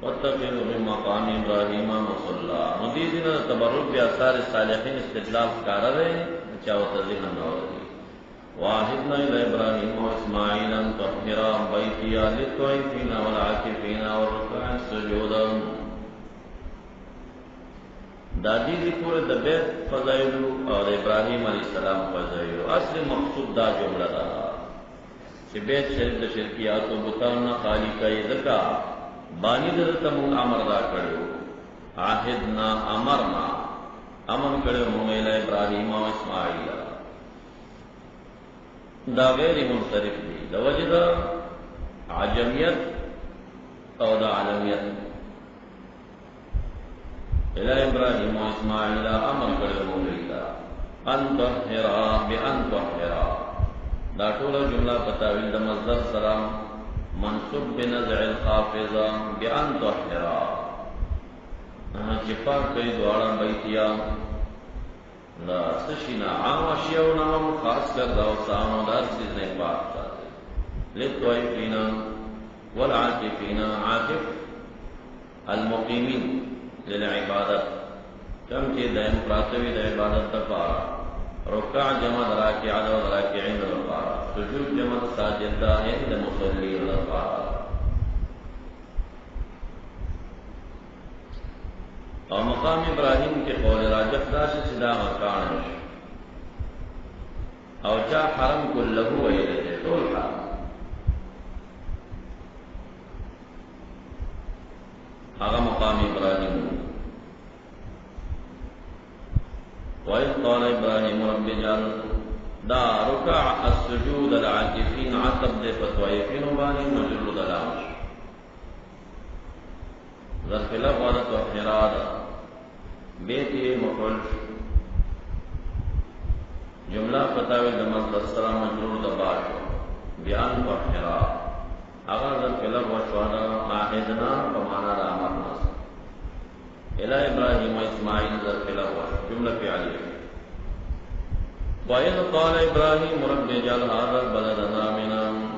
واتخذوا من مقام ابراہیم مصلا مدیدنا تبرک بی اثار صالحین استدلال کارا رہے چاو تذہن نوردی واحدنا الى ابراہیم و اسماعیل ان تطہرا بیتیا للطوائفین والعاکفین والرکع السجود دادی دی پورے دبیت فضائلو اور ابراہیم علیہ السلام فضائلو اصل مقصود دا جملہ دا کہ بیت شرک دا شرکیات و بطانا خالی کئی ذکا بانی دا تمون امر دا کڑیو عاہدنا امرنا امر کڑیو ممیلہ ابراہیم و اسماعیل دا غیر منصرف دی دا وجد عجمیت او دا علمیت الى ابراہیم و اسماعیل امر کڑیو ممیلہ ان تحرا بان تحرا دا طولا جملہ پتاویل دا مصدر سلام منصوب بنزع الخافضہ بان تحرا چپاک کئی دوارا بیتیا دا سشینا عام اشیاؤنا ہم خاص کر دا وسانو دار سیزنے پاک ساتے للطوائفین والعاکفین عاکف المقیمین للعبادت کم چی دائم پراتوی دا عبادت دفارا رکع جمع دراکی عدو دراکی عند دفارا سجود جمع ساجدہ عند مصلین دفارا اور مقام ابراہیم کے قول راجح دا سے صدا مکانش او چا حرم کلہو ویلے دے طول حرم آغا مقام ابراہیم وَإِذْ قَالَ إِبْرَاهِيمُ رَبِّ اجْعَلْ دا رکع السجود العاکفین عطب دے فتوائفین بانی مجرد الامش ظرف لفظت وحرادا بیتی مفعول جملہ فتاوی دمت دسترا مجرور دباش بیان وحرا اگر ظرف لفظ وشوادا عاہدنا فمانا رامت ناس الى ابراہیم و اسماعیل ظرف لفظ جملہ فعلی وَإِذْ قَالَ إِبْرَاهِيمُ رَبِّ اجْعَلْ هَذَا الْبَلَدَ آمِنًا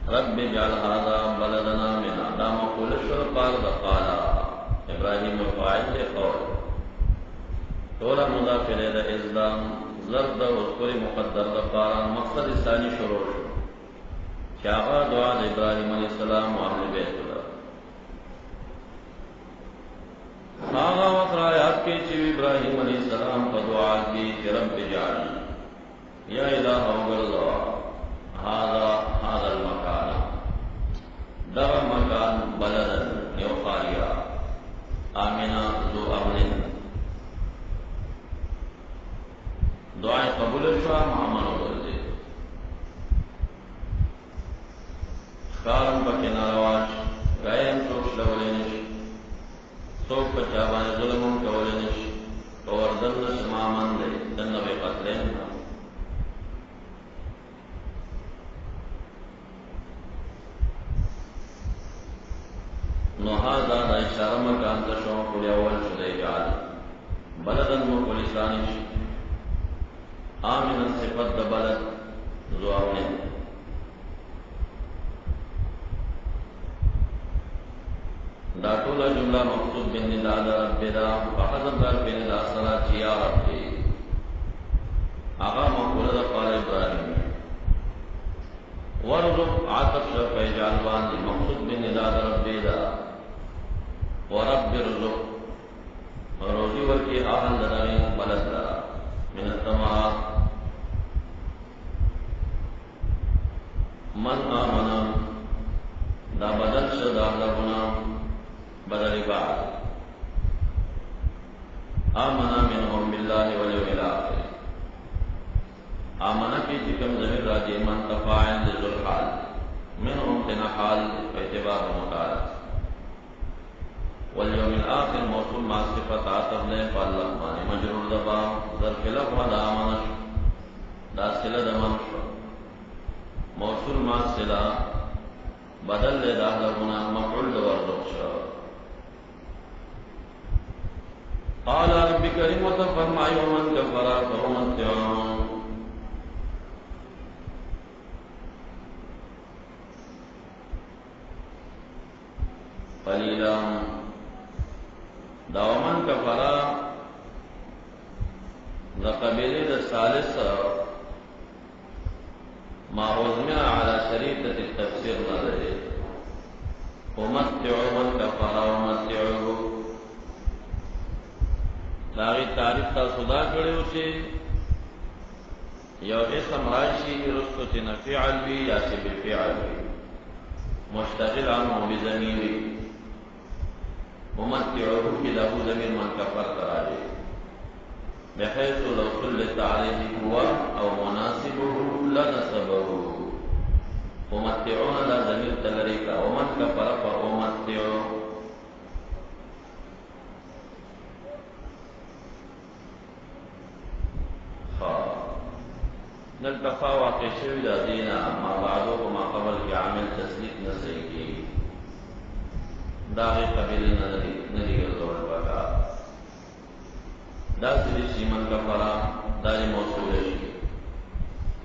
رب اجعل هذا بلدنا آمنا دا مقول شر قال دا قالا ابراہیم فاعل دے قول تولا مضافر دا ازدام زرد دا اذکر مقدر دا قارا مقصد ثانی شروع شو شاقا دعا دا ابراہیم علیہ السلام و اہل بیت اللہ آغا وقت آیات کے چیو ابراہیم علیہ السلام کا دعا کی کہ رب اجعل یا الہ وگرزا هذا المكان در مكان بلدا يوخاليا آمنا ذو أمن دعاء قبول شوى معمل ورزي خارم بكنا رواش غايم سوش لولنش سوک پچابان ظلمون کولنش ووردنش معمن دے دنوی قتلين نهذا دا اشاره مکان ته شو په اول شوی جال بلدن مو پولیسانش امن صفت د بلد زوامن دا ټول جمله مقصود بن نداء رب دا فحذف در بن نداء صلاه یا رب آغا مقوله د قال ابراهيم ورزق عاطف شرف جالبان مقصود بن نداء رب دا ورب رزق روزی ورکی آہن لنوی بلد لرا من الثمرات من آمنا دا بدل شد آلہنا بدل بعد آمنا منهم باللہ والیوم الآخر آمنا کی جکم زمین راجی من تفاعل لذو الحال منهم تنحال اعتبار مقارب والیوم الآخر موصول مع صفت عطف لے فاللہ مانے مجرور دبا ظرف لفظ دا آمنش دا سلہ دمنش موصول ما صلہ بدل لے داخلہونا مفعول ورزق شو قال رب کریم و فرمائی ومن کفر فامتعوه قلیلا دا ومن کفر دا قبیلی دا ثالث ما عزمع على شریطة التفسیر نظرے ومتعو من کفر ومتعو داغی تعریف تا صدا کرے اسے یو اسم راشی رسطو چن فعل بھی یا سی بفعل بھی مشتغل عنہ بزمیری ومتعو کی لہو زمین من کفر تراجے بحيث لو سلط عليه هو او مناسبه لنسبه ومتعون لا ضمير تلريكا ومن كفر فامتعوا نلتقى واقع شوی دا دینا ما بعدو کو ما قبل کی عامل تسلیق نسئی کی داغی قبیل ندی گردول بکا دا سلی شیمن کفرا دا دی موصول شی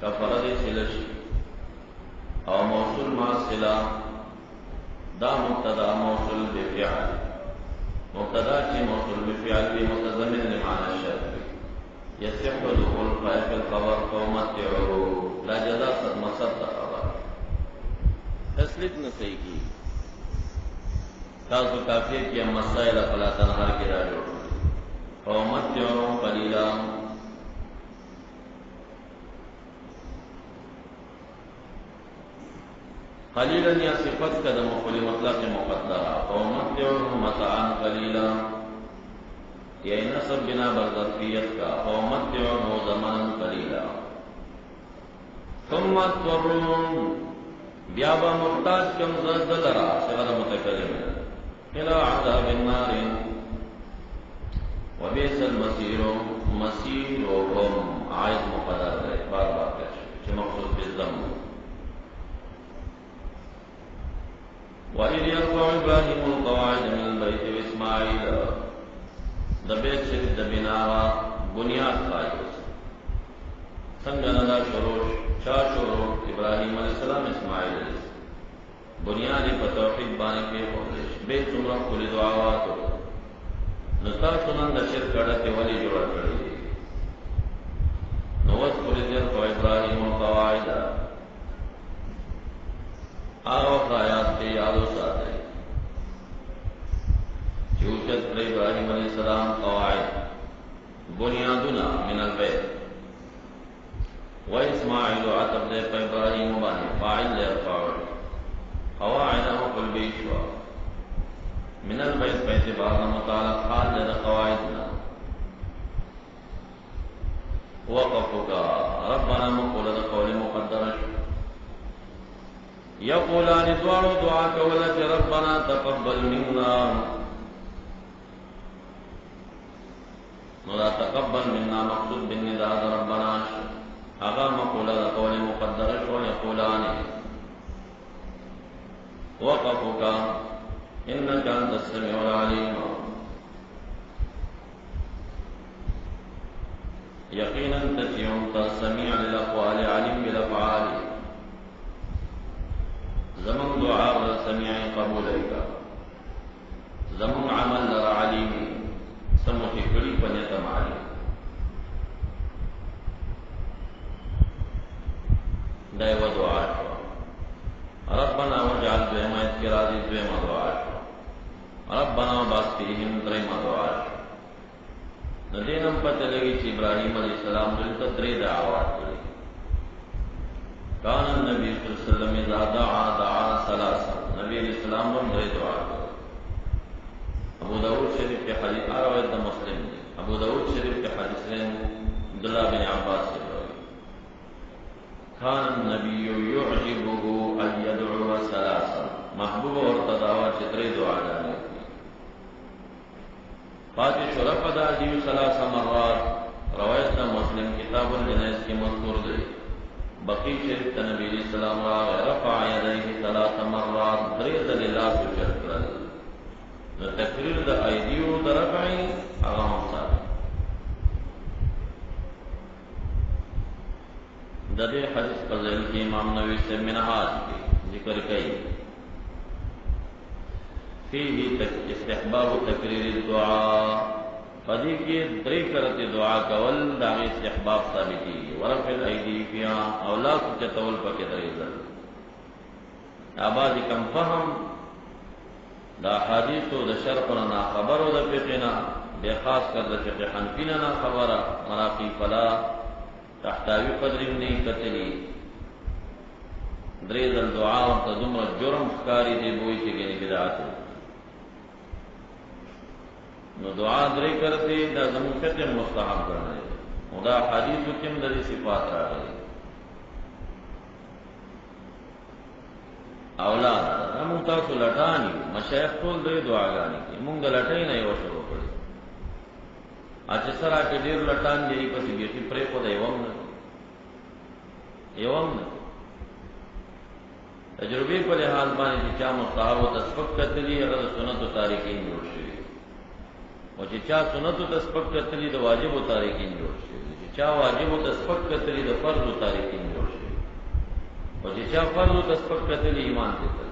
کفرا دی سل شی او موصول ما سلا دا مبتدا موصول بفعل مبتدا چی موصول بفعل بھی متضمن لمعنى الشرط یصح دخول فائق الخبر فامتعوه لا جزا صد مصد خبر تسلیق نسی کی تاسو کافی کی مسائل فلا تنہار کی را جوڑ فامتعوهم قلیلا قلیلا یا صفت کا مفعول مطلق مقدرہ فامتعوهم متاعا قلیلا یا نصب بنا برظرفیت کا فامتعوهم زمانا قلیلا ثم اضطرون بیابا محتاج کم زد لرا صغر متکلم الى عذاب النار وبئس المصير مصيرهم عائد مقدر ہے بار بار کہتے ہیں مقصود بالذم وإذ يرفع إبراهيم القواعد من البيت وإسماعيل د بیت شریف د بناوا بنیاد قائد سنگندا شروع شروع ابراہیم علیہ السلام اسماعیل علیہ السلام بنیاد پر توحید بانے کے ہوندے بیت عمرہ کلی دعوات نتا سنن د شرک کڑه ولی جوړ کړی نو وذكر ذکر ابراهيم القواعد هغه آیات کې یادو ساتي چې اوچت پر ابراهيم عليه السلام قواعد بنیادنا من البيت واسماعيل عتب دے پر ابراهيم باندې فاعل يرفع قواعد وقل بيشوا من البيت باعتبار متعلق حال لدى قواعدنا وقفك ربنا مقولة قول مقدرة يقولان دوار دعاك ولك ربنا تقبل منا ولا تقبل منا مقصود بالنداء ربنا اغا مقولة قول مقدرة ويقولان وقفك إنك أنت السميع العليم يقينا تتيونت سميع للأقوال عليم بالأفعال زمن دعاء سميع قبولك زمن عمل لر عليم سمخي كري فنيتم عليم دائو دعاء ربنا واجعل بهم اذكرازي بهم دعاء ربنا وبعث فيهم دریم دعات ندینم پتہ لگی کہ ابراہیم علیہ السلام دلتا دری دعوات کری کان النبی صلی اللہ علیہ وسلم اذا دعا ثلاثا نبی علیہ السلام نے دری دعا کری ابو داود شریف کے حدیث روایت مسلم ابو داود شریف کے حدیث عبداللہ بن عباس سے کان النبی يعجبه ان يدعو ثلاثا محبوب اور تداوا چتری دعا ڈالے فاتح شرف دا دیو ثلاث مرات روایت دا مسلم کتاب الجنائز کی مذکور دی بقی شریف نبی علیہ السلام رفع یدیه 3 مرات درې ځلې لاس اوچت کړل نو تقریر د ایدیو د رفعی هغه هم ساتي د دې حدیث په ځای کې امام نووي سے منهاج کې ذکر کړي فيه استحباب تقریر الدعاء پدې کې درې کرتے دعا کول دا استحباب ثابتي ورفع الايدي فيها او لا تتول پکې درې ځل اباظ کم فهم دا حدیث او د شرع نه خبرو د فقهنا به خاص کر د فقه حنفی نه خبره مراقی فلا تحتاوی قدر نه کتلی درې ځل دعا او تدمر جرم ښکاری دی بوئی چې ګنې بدعت نو دعا درې کرتے دا زمون فقه مستحب ګڼل او دا حدیث کې هم د صفات راغلي اولاد موږ تاسو لټانی مشایخ ټول دوی دعاګانې کوي موږ لټای نه یو شروع کړی اته سره کې ډیر لټان دی پسې بیخي پرې په دی یوم نه تجربه په لحاظ باندې چې چا مستحب او تسبق کتلی هغه سنت او تاریخین جوړ شي او چې چا سنت او تسبق کتلی د واجب او تاریخین جوړ شي چې چا واجب او تسبق کتلی د فرض او تاریخین جوړ شي او چې چا فرض او تسبق کتلی ایمان دې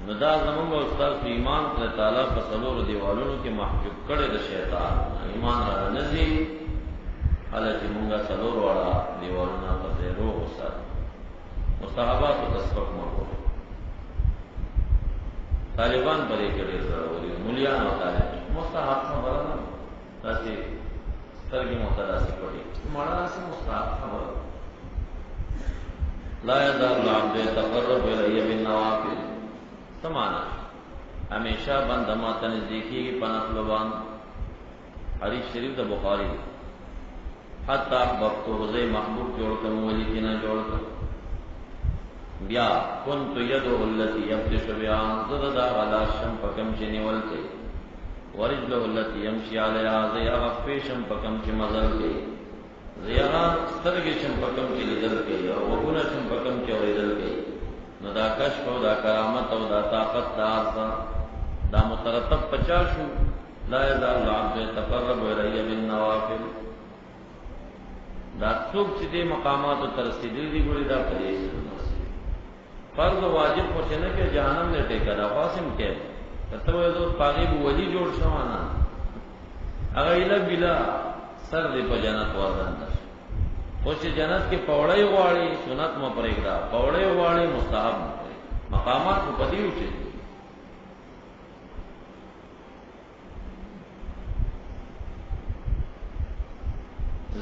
نو دا زمونږ استاد ایمان ته تعالی په څلور دیوالونو کې محجوب کړي د شیطان ایمان را نزي حالت مونږه څلور واړه دیوالونه په زیرو وسات مستحبات او تسبق مرغو طالبان پرې کړي ضروري مليان او طالب مستحب خبره نه تاسو سترګې متداسي پړي مړه سم مستحب خبره لا يزال العبد يتقرب الي بالنوافل سمانا ہمیشہ بندہ ماتا نزدیکی کی پنفلوان حدیث شریف دا بخاری حتی احببتو حضی محبوب جوڑ کر مولی کی نہ جوڑ کر بیا کنتو یدو اللتی یبتش بیان زددا غلا شم پکم چی نول کئی ورجلو اللتی یمشی علیہ زی اغفی شم پکم چی مزل کئی زی اغا سترگی شم پکم چی لدل کئی وگونا شم پکم چی وریدل کئی نو دا کشف او دا کرامت او دا طاقت دا آرزا دا مترتب پچاشو لا یزال العبد يتقرب الی بالنوافل دا څوک چې دې مقاماتو تر رسیدلي دي ګوري دا پدې فرض او واجب خو څنګه کې جهنم نه ټیکا دا قاسم کې کته وې زو پاغي ولی جوړ شوانا هغه اله بلا سر دې په جنت ورځند او چې جنت کې پوړې واړي سنت مو پرېږدا پوړې واړي مستحب مقامات په پدیو چې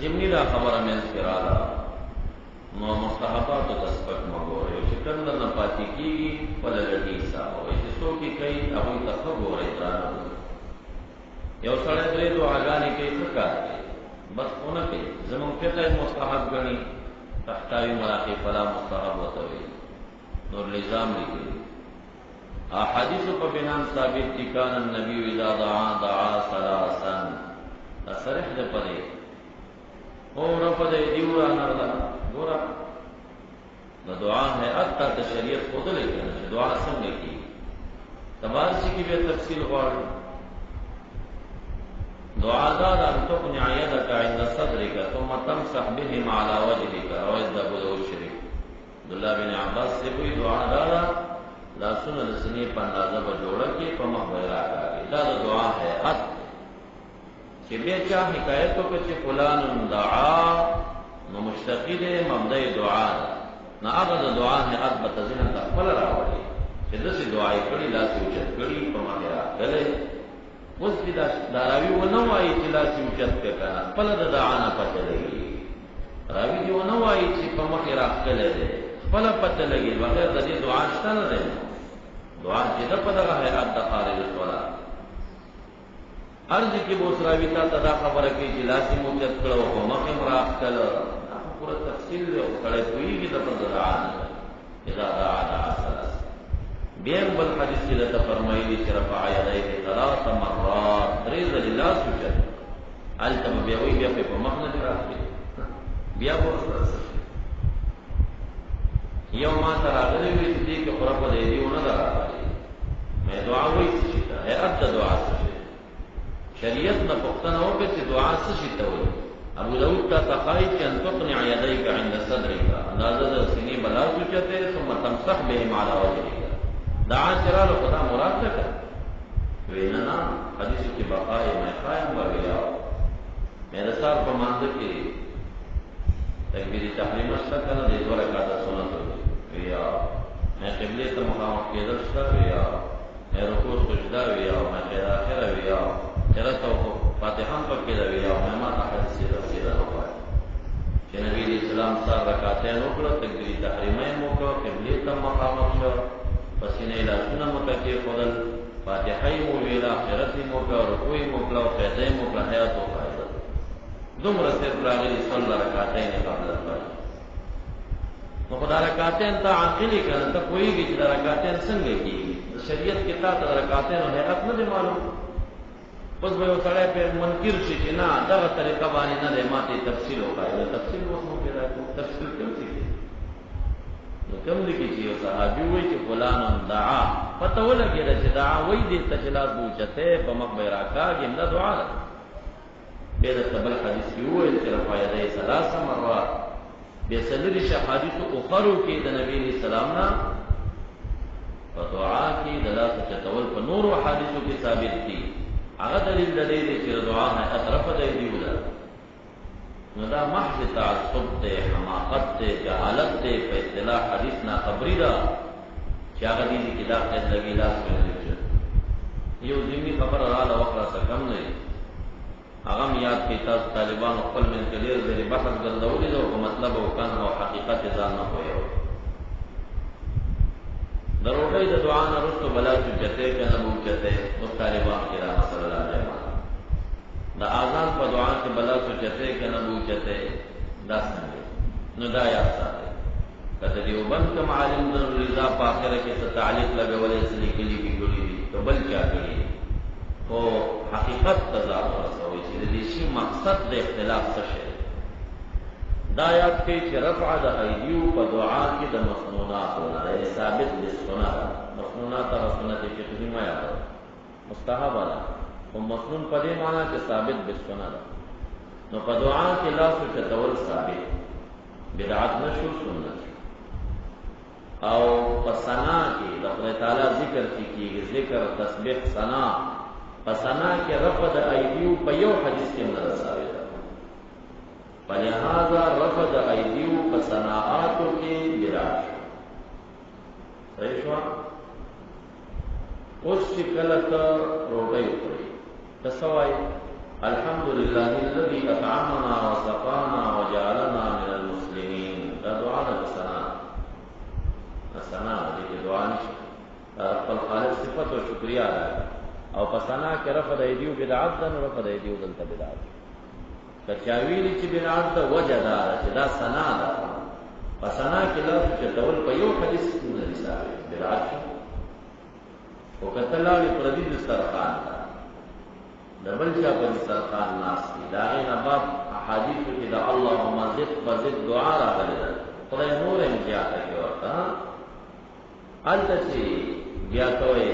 زمینی دا خبره مې سپراله نو مستحبات او تسبق مګورې چې کله نه پاتې کیږي په لړۍ حساب او چې څوک یې کوي هغه تخبره درانه یو سره درې دعاګانې کوي څه کار بس اونه کې زمون فقه مستحب غني تحتاوی مراقب فلا مستحب وتوي نور نظام لیکي احادیث په بنان ثابت دي کان النبي اذا دعا ثلاثا اصرح ده پدې او رفع ده دیورا نردا ګورا د دعا ہے اتا د شریعت خود لیکن دعا څنګه کی تبارسی کی به تفصیل غواړي دعا دار ان تقنع يدك عند صدرك ثم تمسح بهما على وجهك رواه ابو داود شریف عبداللہ بن عباس سے کوئی دعا دار لا سن لسنی په اندازه به جوړه کې په مخبره راکړي دا دعا ہے ات چې به چا حکایت وکړي چې فلان دعا نو مشتقل مبدا دعا نه هغه دعا ہے ات به ذهن ته خپل راوړي چې دغه دعا یې کړي لا سوچ کړي په مخبره کله اوس دې دا راوی ونه وایي چې لا سوچت کړه خپل د دعا نه پته لګي راوی دې ونه وایي چې په مخه راکړل دي خپل پته لګي بغیر د دې دعا شته نه ده دعا چې د په دغه حیات د خارج الصلاه ارض کې بوس راوی ته دا خبره کوي چې لا سوچت کړه او مخه راکړل پورا تفصیل او کړه کوي د په دعا نه اذا دعا ثلاث بیم بل حدیث کی لتا فرمائیلی چی رفع یدیه 3 مرات دریز اللہ سوچت علتم بیاوی بیا پی پا مخنج راکی بیا بورس یو ما تراغلی وی چې دې کې خورا په دې دیونه راغلی مې دعا وایي چې ہے اد دعا څه شریعت نه پښتنه وکړي چې دعا څه شي ته وایي ابو داود کا تقای چې ان تقنع يديك عند صدرك اندازه د سینې بلا سوچته ثم تمسح بهم على وجهك دعا چرالو خدا مراد ده وینا حدیث کی بقای میں قائم بغیا میرے سار په مانده کې تکبیر تحریم است کنه د دوه رکعات سنت ویا میں قبله ته مخامخ کېدل شته ویا میں رکوع سجدا ویا میں خیر اخر ویا چرته فاتحه په کې ویا میں ما حدیث رسول الله چې نبی اسلام سره رکعتین وکړه تکبیر تحریم یې وکړه قبله ته مخامخ شو پسینه لاسونه متکی خدل فاتحه مو ویلا آخرت مو کا رکوع مو کلا قیده مو کلا حیات و قاعده دومره سر راغلی صلی رکعتین قبل الفجر نو خدا رکعتین تا عاقلی کنه ته کویږي چې رکعتین څنګه کیږي شریعت کې تا رکعتین حقیقت نه معلوم پس به وسړی په منکر شي چې نه دغه طریقه باندې نه دی ماته تفصیل وکړي تفصیل وسمو کې راځي تفصیل کوم څه نو کوم لګي چې یو صحابي وایي چې فلان دعا پته ولګي چې دعا وایي د تجلات بوچته په مخبر راکاږي نه دعا ده به د تبل حدیث کې وایي چې رفع یدی ثلاث مرات به سلری شحادث اخرو کې د نبی اسلام نه په دعا کې د لاس چتول په نور او حدیثو کې ثابت دي هغه دلیل دی چې دعا نه اطرف دی ولا نو دا محض تعصب ته حماقت ته جهالت ته په اصطلاح حدیث نا خبری دا چې هغه دې کې دا قید لګی لاس کې یو ځینی خبر رااله وکړه څه کم نه هغه یاد کې تاسو طالبان خپل من کې ډېر ډېر بحث ګرځولې او مطلب او کان او حقیقت ځان نه کوي دروغې د دعا نه رسو بلا چې چته کنه مو چته او طالبان کې را صلی الله علیه دا اذان په دعا کې بلا سوچته کنه مو چته دا څنګه نو دا یا ساته کته دیو بند کم عالم د رضا په اخر کې څه تعلیق لګولې سلی کلی کی ګولې دي تو بل چا کړی او حقیقت تضاد ورسوي چې د شي مقصد د اختلاف څه شي دا یاد کې چې رفع د ایدیو په دعا کې د مسنونات ولا ثابت د سنت مسنونات او سنت کې تجمع یا مستحب ولا او مسنون په دې معنی چې ثابت د سنت نو په دعا کې لاس چتول ثابت بدعت نشو سنت او په ثنا کې د خدای تعالی ذکر کیږي ذکر تسبیح ثنا په ثنا کې رفع د ایدیو په یو حدیث کې نه ثابت فلهذا رفع د ایدیو په ثناءاتو کې بدعت صحیح شو اوس چې کله ته روټي وکړي تسوای الحمد لله الذي اطعمنا وسقانا وجعلنا من المسلمين دا دعا ده ثنا دې دعا نشي خپل خالق صفات او شکریا ده او په ثنا کې رفع د ایدیو بدعت ده نو رفع د ایدیو دلته بدعت کچاویلی چې بدعت ده وجه ده چې دا ثنا ده په ثنا کې لاس چتول په یو حدیث کې نه ثابت بدعت او کتلاوی پردی دسترخوان ده دبل چا په دسترخوان ناس دي دا غي نه بعد احادیث کې دا اللهم زد فزد دعا راغلي ده خدای نور یې زیاته کوي ورته انت چې بیا کوي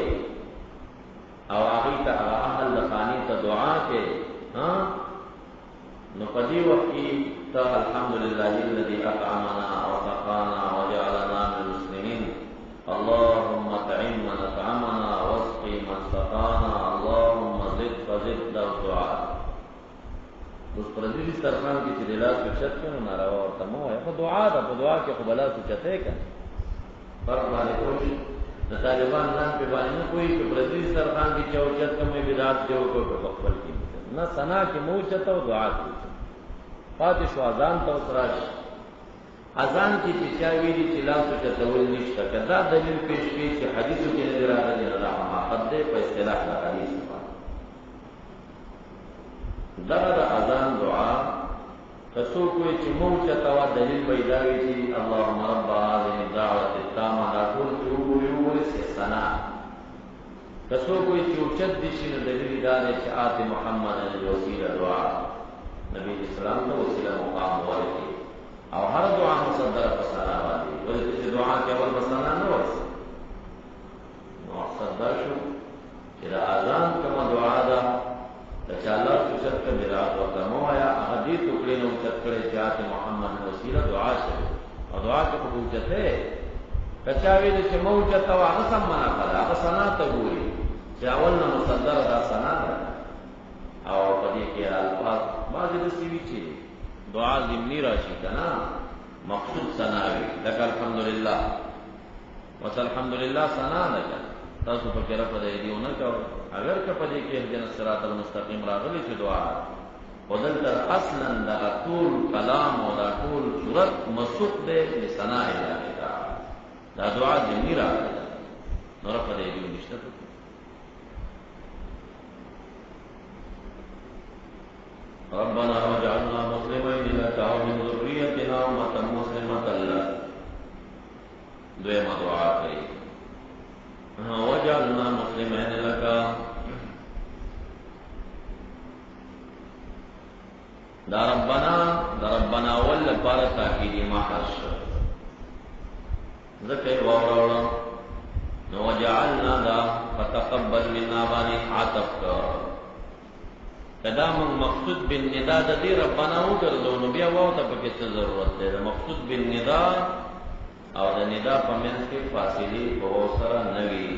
او هغه ته اهل د خاني ته دعا کوي ها نو پدی وقت کی تا الحمدللہ الذي اطعمنا وسقانا وجعلنا من المسلمین اللهم اطعم من اطعمنا واسقي من سقانا اللهم زد فزد دعا اس پردی سرخان کی چلیلات کو چت کنو ناروا اور تمو ہے دعا دا دعا کے قبلات کو چتے کا فرق بانے کوئی طالبان نام پہ بانے نہ کوئی کہ پردی سرخان کی چوچت کا میں بدعت جو کو بخبل کی نہ ثنا کی منہ چتا و دعا کی فاتش و اذان ته وسراش اذان کې چې چا ویلي چې لاس ته تول نشته کدا دلیل پیش کړي چې حدیثو کې نه راغلي نه راځه حد په اصطلاح د حدیث دا د اذان دعا تاسو کوی چې مو چتا و دلیل پیداوي چې اللهم رب هذه الدعوه التامه دا ټول یو ثنا تاسو کوی چې اوچت دي چې دلیل دار چې آت محمد الوسیله دعا نبی اسلام ته وسیله مقام ورکړي او هر دعا مصدره په صلوات دي ولې چې دعا بسنا نه ورسه نو مقصد دا شو چې د اذان کومه دعا ده د چا الله اوچت کړه میراث ورته مه وایه هغه دې ټوکړې نه اوچت کړی چې آت محمد وسیله دعا شوې او دعا کې خو اوچته که چا ویلې چې مه اوچته وه هغه سم منع کړه هغه ثنا ته ګوري چې اول نه مصدره دا ثنا ده او په دې کې الفاظ بعضې داسې وي چې دعا ضمني راشي که نه مقصود ثنا وي لکه الحمدلله وس الحمدلله ثنا ده که تاسو پکې رفع د ایدیو نه کوئ اگر که په دې کې اهدنا الصراط المستقیم راغلی چې دعا خو دلته اصلا دغه ټول کلام او دا ټول صورت مسوق دی لثناء الله تعالی دا دعا ضمني راغلی ده نو رفع د ایدیو نشته پکې ربنا واجعلنا مسلمين لك ومن ذريتنا أمة مسلمة لك دویمه دعا کوي واجعلنا مسلمين لك دا ربنا ول بار تاکیدی محرش ذکر واوراولا نو وجعلنا دا فتقبل منا بانی عطف کدا من مقصود بالندا د دې ربنا وګرځو نو بیا واو ته پکې څه ضرورت ده مقصود بالندا او د ندا په منځ کې فاصله په سره نوي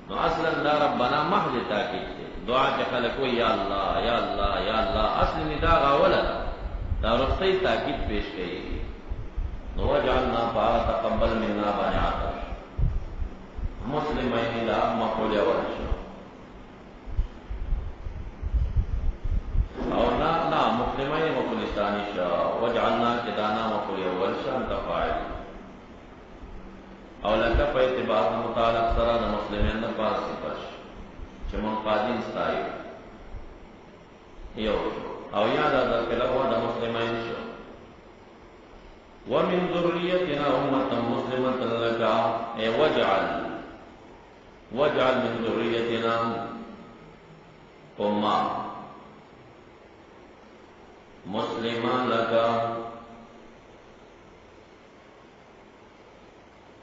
نو اصلا دا ربنا محض تاکید دی دعا کې خلک وي یا الله یا الله یا الله اصل ندا غاوله دا رښتې تاکید پیش کړي نو وجعلنا فتقبل منا بانی عطف مسلمین لا مقول ورشو او نا مسلمین مقول ثانی شا وجعلنا کدانا مقول اول شا تفاعل او لکه په اعتبار متعلق سره د مسلمانانو د پاره صفات چې منقادین ستایي یو او یاد د کلهو د مسلمانانو شو ومن ذريتنا امه مسلمه لك اي واجعل من ذريتنا امه مسلمه لك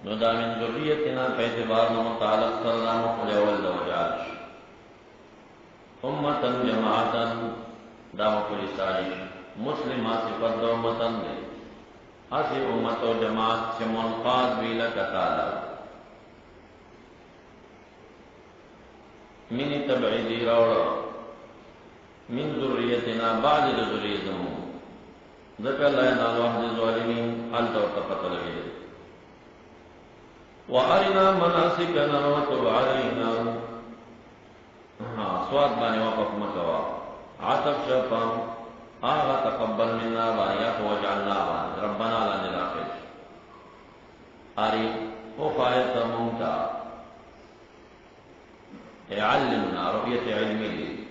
نو دا من ذریتنا په اعتبار نو متعلق سره مخلول د وجال امه جماعتا دا مخلی صالح مسلمه صفت د امتن دی اسی امت او جماعت چې منقاد وی لکه تعالی منی تبعیدی راوړه من ذریتنا بعد ذریتمو ذکر لا ينال واحد الظالمين حالت او تپت لگی وارنا مناسکنا وتب علينا سواد باندې وقف مکوا عطف شفا آغا تقبل منا بایا وجعلنا ربنا لا نلاقش اری او فایت ممتا علمنا رؤیت علمی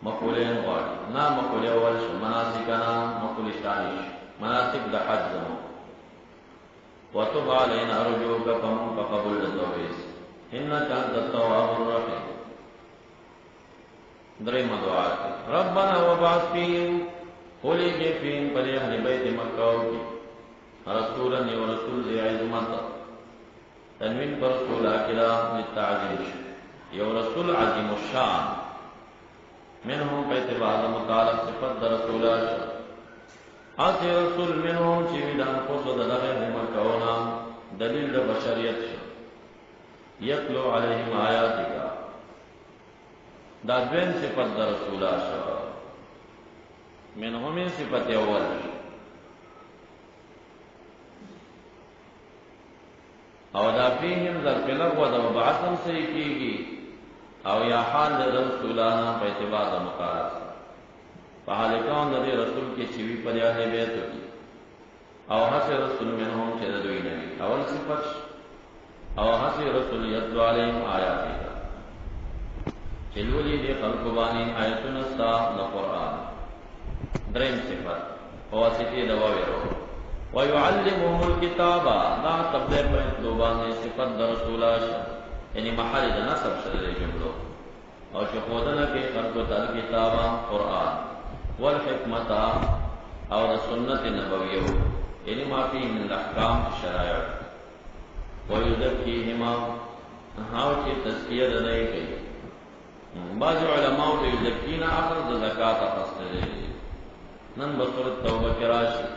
مقولین غواړي نا مقول اول شو مناسکنا مقول ثانی مناسک د حج زمو وتب علينا رجوك فقبل التوبه انك انت التواب الرحيم دریم دعا ربنا وبعث فيهم خلق فيهم فليهل بيت مكه رسولا ورسول ذي عظمت تنوین پر رسول اکلا للتعظیم یو رسول عظیم الشان منهم باعتبار متعلق صفت رسول آسی رسول منهم چیوی دان پوسو دغه مکونا دلیل د بشریت شو یتلو علیهم آیاتک دا دوین صفت د رسول شو منهم صفت اول او دا فیهم ظرف لغو د مبعثم صحیح کیږي او یا حال د رسولانا په اعتبار د مقارنه په حال کون د رسول کې چې وی پر یاد بیت او هڅه رسول منهم چې د دوی نه اول صفت او هڅه رسول یتلو علیهم آیات چلولی دی خلق باندې آیتونه ستا د قران دریم صفت او واسطه د وایرو ويعلمهم الكتاب دا تبدیل په دوبانه صفت د رسول الله یعنی محل د نسب سره جملو او چې خدانه کې خلق ته کتاب قران والحکمت او د سنت نبویو یعنی ما فی من الاحکام شرایع ويزكيهما هاو چې تزکیه د نه کوي. بعض علماء د یزکینا اخذ د زکات اخذته دي. نن بصورت توبه کې راشي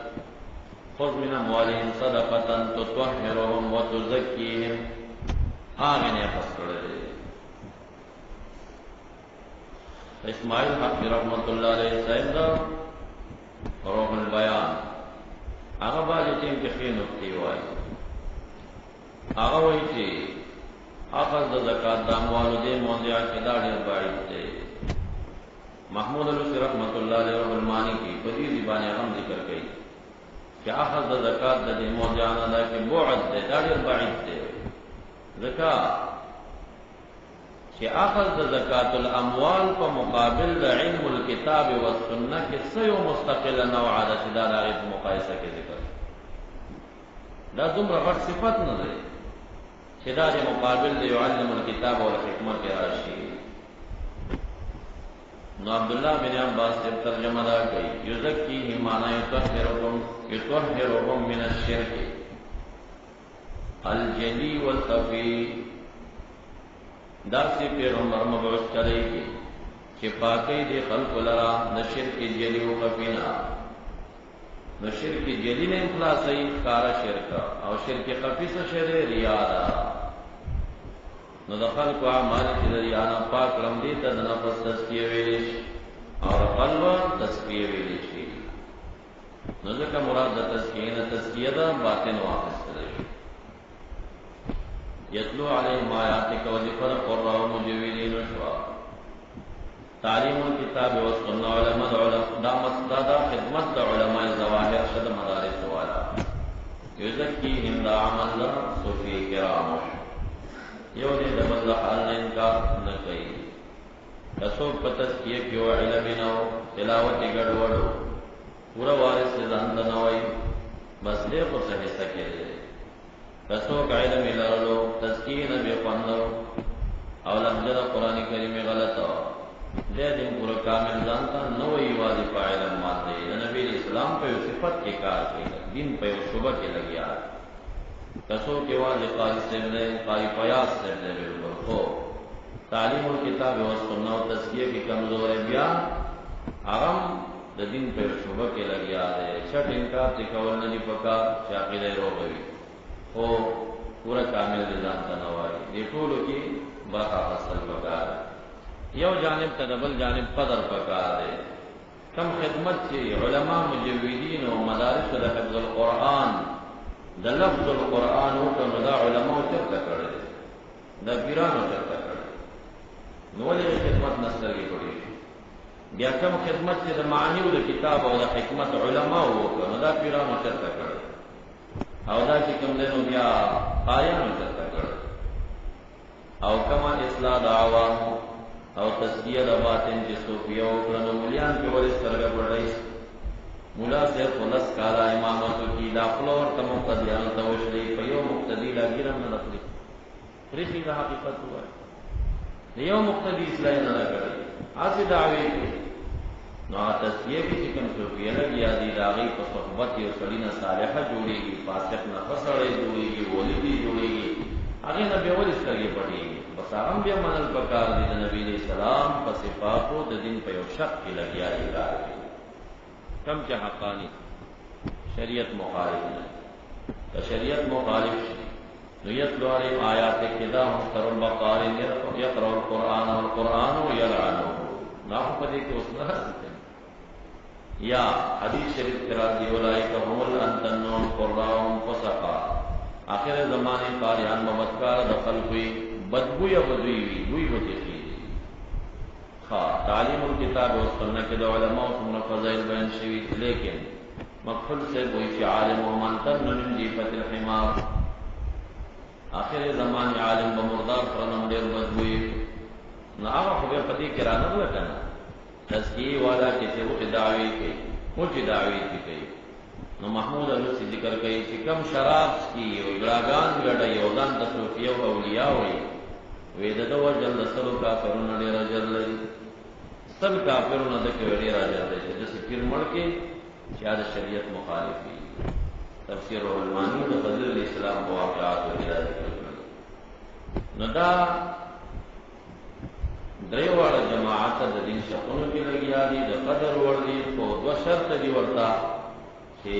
خذ من اموالهم صدقه تطهرهم وتزكيهم هغه نه اخذ کړی دی. اسماعیل حق رحمت الله علیه صاحب دا روح البیان هغه باندې چې خې نقطې وایي هغه وایي چې اخذ د زکات د اموالو د موضوع کې دا ډېر باید دی. محمود علوسی رحمت الله علیه المانی کی په دې باندې هم ذکر کړي چې اخذ د زکات د موضوع نه دا کې بعد دی، دا ډېر باید دی. زکات چې اخذ د زکات الاموال په مقابل د علم الكتاب والسنه کې څه یو مستقله نوع ده چې دا د مقایسه کې ذکر دا دومره غټ صفت نه ده چې دا د مقابل د علم الكتاب والحکمت کې راشي. نو عبد الله بن عباس سے ترجمه دا کوي یزکیه معنی یطهرهم من الشرك الجلی والخفی. داسې پیغمبر مبعوث کړی چې پاکي دي خلق لرا د شرک جلی او خفینا. نو شرک جلی نه خلاصي کارا شرک او شرک خفی څه شری ریا ده. نو د خلق اعمال چې ریا نه پاک رم دي ته د نفس تزکیه ویل شي او قلب تزکیه ویل شي. نو ځکه مراد د تزکیه نه تزکیه ده باطن واخستل شي. یتلو علیہم آیاتک وذکر قراء مجویدین شوا تعلیم الكتاب والسنة علماء دا مصدادا خدمت دا علماء ظواہر شد مدارس والا یزکیہم دا عمل دا صوفی کرام یو دے دبل حال نے انکار نکی کسوک پتزکیہ کیو علم نو تلاوت گڑ وڑو پورا وارث زند نوئی بس دے کو صحیح سکے دے کسوک علم لرلو تزکیه نبی خوندو او لحجد قرآن کریم غلطو دے دن پورا کامل زانتا نوئی واضی پا علم ماتے نبی اسلام پہ صفت کے کار کے دین پہ شبہ کے لگیا کسوک واضی قاری سب دے قاری پیاس سب دے بلکل خو تعلیم الکتاب و سنہ و تزکیه کی کمزور بیان اغم دین پہ شبہ کے لگیا دے چھٹ انکار تکول ندی پکا شاقی دے رو گئی او پورا کامل نظام تنوائی دی ټولو کې برخه حاصل پکار یو جانب ته بل جانب قدر پکار دی. کم خدمت چې علما مجویدین او مدارس د حفظ القرآن د لفظ القرآن او کوم دا علما چرته کړي دا پیرانو چرته کړي نو ولې خدمت نسترګي کړي. بیا کم خدمت چې د معنی او د کتاب او د حکمت علما وکړي دا پیرانو چرته کړي او دا چې کوم دنو بیا قاریانو چرته کړ او کما اصلاح د عوام او تزکیه د باطن چې صوفیه او کړنو مليان په ورس سره پړای مولا صاحب خلاص کالا امامت کی داخله او تم مقتدیان ته وشلي په یو مقتدی لاګرم نه نخلي پرېږي د حقیقت وای یو مقتدی اسلام نه کړی اسی دعوی نو تزکیه کې چې کوم صوفیه لګیا دي راغی په صحبت یو سړی صالحه جوړیږي فاسق نه فسړی جوړیږي ولیدي جوړیږي هغه نه به ولې سترګې پټیږي بس هغه بیا منل پکار دي د نبی اسلام په صفاتو د دین په یو شق کې لګیا دي راغی کم چې حقانی شریعت مخالف نه که شریعت مخالف شي نو یتلو علیهم آیات کدا مستر البقار یقرأ القرآن والقرآن یلعنه نہ پدې کې اوس نه یا حدیث شریف تراضی اولئک هم الانتنون قراهم فسقا آخر زمانے قاریان ممتکار دخل ہوئی بدبو یا بدوی دوی وجه کی تعلیم الکتاب و سنہ کے دو علماء سمنا فضائل بیان شوی لیکن مقفل سے کوئی فی عالم و منتن من جیفت الحمار آخر زمان عالم بمردار فرنم دیر بدبوی نہ آغا خوبی پتی کرانر لکنا تزکیه والا کسی وہ دعوی کی اونچی دعوی کی کئی نو محمود علوسی ذکر کئی چې کم شراب کی او گراگان گڑای او دان تصوفیه و اولیاء ہوئی ویددو وجل سلو کافرون دیر اجر لئی سب کافرون دکی ودیر اجر لئی جیسے پیر مڑ کے شاید شریعت مخالفی تفسیر المانی د خضر علیہ السلام په واقعات او هدایت کړل. نو دا دریواړه جماعت د دین شپونو کې لګیا دي، د قدر ور دي، خو دوه شرط دي ورته چې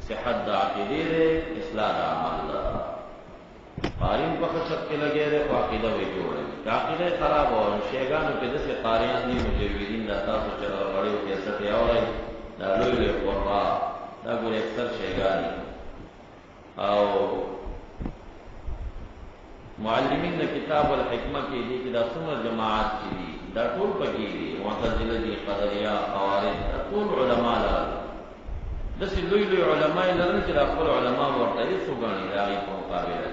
صحت د عقیدې ده، اصلاح د عمل ده. قارین په خشت کې لګیا دی، خو عقیده وی جوړه ده. عقیده خراب او شیګانو کې داسې قاریان دي مجویدین دا تاسو چې غړیو کې ستې اوري دا لوی لوی قرآ دا ګورې اکثر شیګانی او معلمین د کتاب الحکمه کې دي چې دا څومره جماعت چې دي دا ټول پکې دي، معتزله دي، قدریه، خوارج، ټول علما لري. داسې لوی لوی علما یې لرل چې دا خپل علما ورته هېڅ وګڼي د هغې په مقابله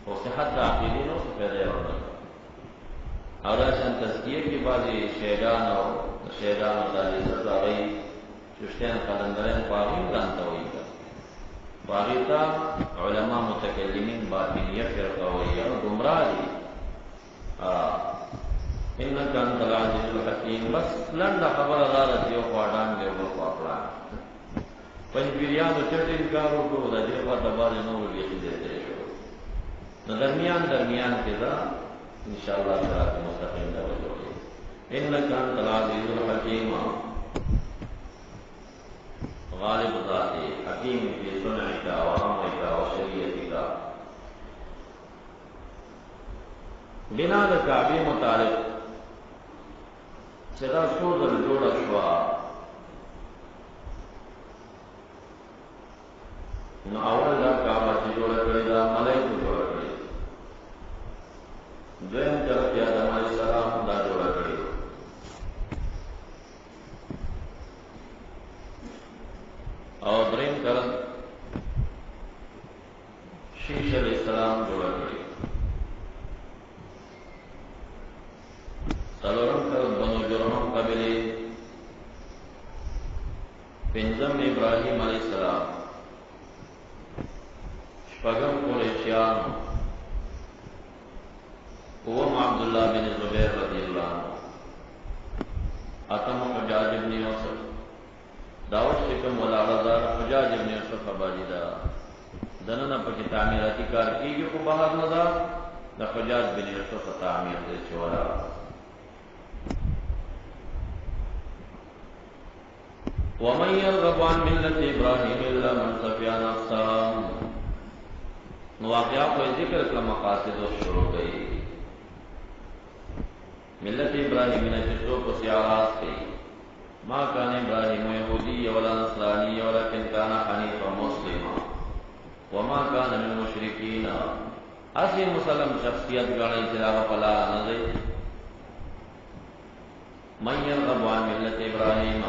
او صحت د عقیدې نو څه فایده یې ورنه کړه. او دا شان تزکیه کې بعضې شیګان او شیګانو دا لیست هغوی چشتیان قلندریان په هغوی هم ځان ته وایي په هغې ته علما متکلمین باطنیه فرقه وایي او ګمراه دي. انک انت العزیز الحکیم. بس لنډه خبره دا ده چې یو خوا ډانګ دی او بل خوا پړانګ. پنجپیریانو چټ انکار وکړو، د دې خوا ته بعضې نورو بیخي ځای شو. نو درمیان کې دا انشاءاللہ صراط مستقیم دا وجوړي. انک انت العزیز الحکیم غالب ذاتی حکیم فی صنعک و امرک و شریعتک. بنا د کعبې متعلق چې دا څو ځله جوړه شوه، نو اول دا کعبه چې جوړه کړې ده ملایکو جوړه کړې، دویم طرف یې آدم علیه السلام دا جوړه کړې، او دریم طرف شیش علیہ السلام جوړه کړې، څلورم طرف بنو جرهم قبیلې، پنځم ابراهیم علیه السلام، شپږم قریشیان، اوم عبداللہ بن زبیر رضی اللہ عنہ، اتم حجاج بن یوسف. داوت شکم ولاړه حجاج ابن یوسف آبادی دا دننه پکې تعمیراتی کار کیږي، خو بهر نه ده د حجاج بن یوسف تعمیر دی چې ولاړه. ومن يرغب عن ملة ابراهيم الا من سفي نفسه. واقعہ کو ذکر کا مقاصد و شروع گئی. ملت ابراہیم نے جسو کو سیاراز کی، ما کان ابراہیم یہودی ولا نصرانی ولکن کان حنیفا مسلما وما کان من المشرکین. اسی مسلم شخصیت گڑی چراغ پلا نظر. من یرغب عن ملت ابراہیم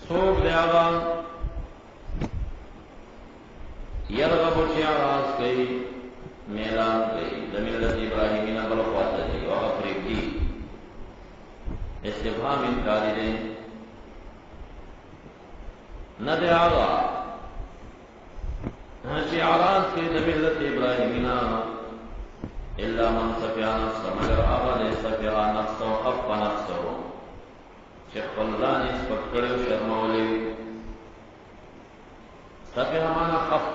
سوک دیاغا یرغب چیاراز کئی میلان کئی د ملت ابراہیمین بلخواتا جی وغفرق دی استفهام انکاری دے نہ دے آغا چیاراز کئی د ملت ابراہیمین الا من سفیا نفس مگر آغا دے سفیا نفس و خف نفس و شیخ فلدان اس پکڑے و شرمولی سفیا مانا خف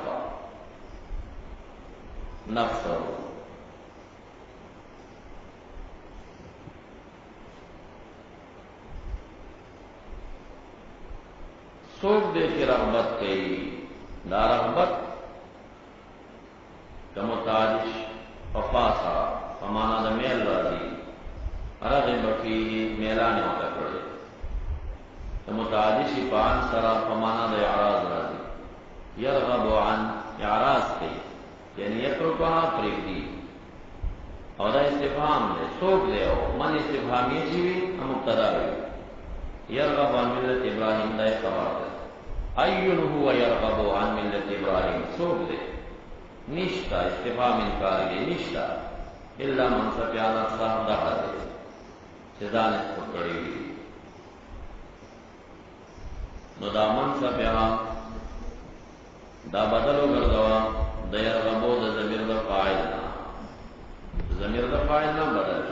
نفس سوک دے کی رغبت کئی دا رغبت کمتاجش وفاسا فمانا دا میل راضی رغب فیه میلانی ہوتا کرے کمتاجشی پان سرا فمانا دا اعراض راضی یرغب عن اعراض کئی یعنی یترکها پریدی اور دا استفهام دے سوک دے ہو من استفهامی چیوی مبتدا ہوئی. یرغب عن ملت ابراہیم دا خبر دے ایون هو یرغب عن ملت ابراہیم سوک دے نشتا استفهام انکاری دے نشتا الا من سفیا نفسہ دا دے سزان اس پکڑی ہوئی. نو دا من سفیا دا بدلو گردوا دا یرغبو دا ضمیر دا فاعلنا ضمیر دا فاعلنا بدل